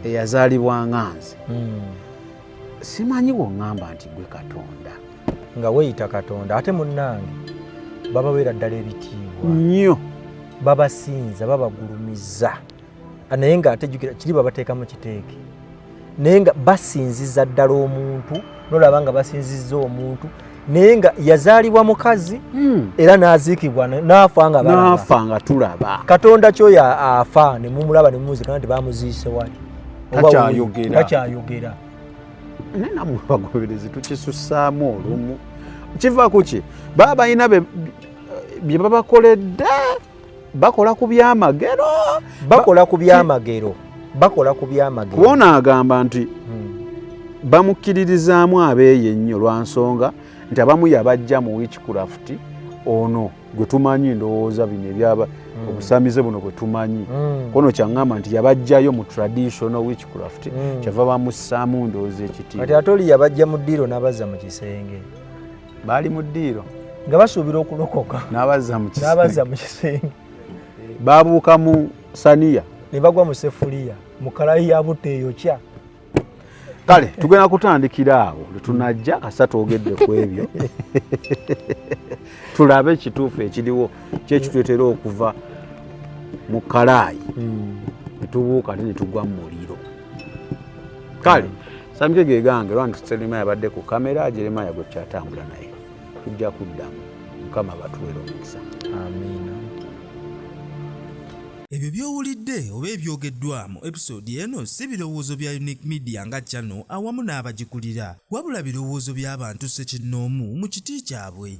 eyazaalibwa nganze simanyi woŋŋamba nti gwe Katonda nga weeyita Katonda. Ate munnange babaweera ddala ebitiibwa nnyo, babasinza babagulumiza, naye nga ate jjukira kiri babateekamu kiteeke, naye nga basinziza ddala omuntu, nolaba nga basinzizza omuntu naye nga yazaalibwa mukazi era n'aziikibwa n'afa nga tulaba. Katonda kyoyo afa ne mumulaba ne mumuzika nti bamuziise wali takyayogera. Naye namwe bagoberezi tukisussaamu olumu. Kiva ku ki? Baba balina bye babakoledde, bakola ku byamagero. Kubona agamba nti bamukkiririzaamu abeeyo ennyo lwa nsonga nti abamu yabajja mu witchcraft ono gwe tumanyi, ndowooza bino ebyaba obusamize buno bwe tumanyi kono kyaŋŋamba nti yabajjayo mu traditional witchcraft kyava bamussaamu ndowooza ekitiibwa. Kati ate oli yabajja mu ddiiro n'abazza mu kisenge, baali mu ddiiro nga basuubira okulokoka n'abazza mu kisenge, baabuuka mu saniya ne bagwa mu sefuliya mu kalayi ya butta eyokya. Kale tugenda kutandikira awo tunajja kasa twogedde ku ebyo tulabe ekituufu ekiriwo kyekitwetera okuva mu kalaayi tubuuka ate ne tugwa mu muliro kale Samike gegange lwani Jeremiah abadde ku kamera Jeremiah gwe kyatambula naye tujja kuddamu Mukama batuwere omukisa amiina. Ebyo by'owulidde oba ebyogeddwa mu episode eno si birowoozo bya Unique Media nga channel awamu n'abagikulira wabula birowoozo by'abantu ssekinnoomu mu kiti kyabwe.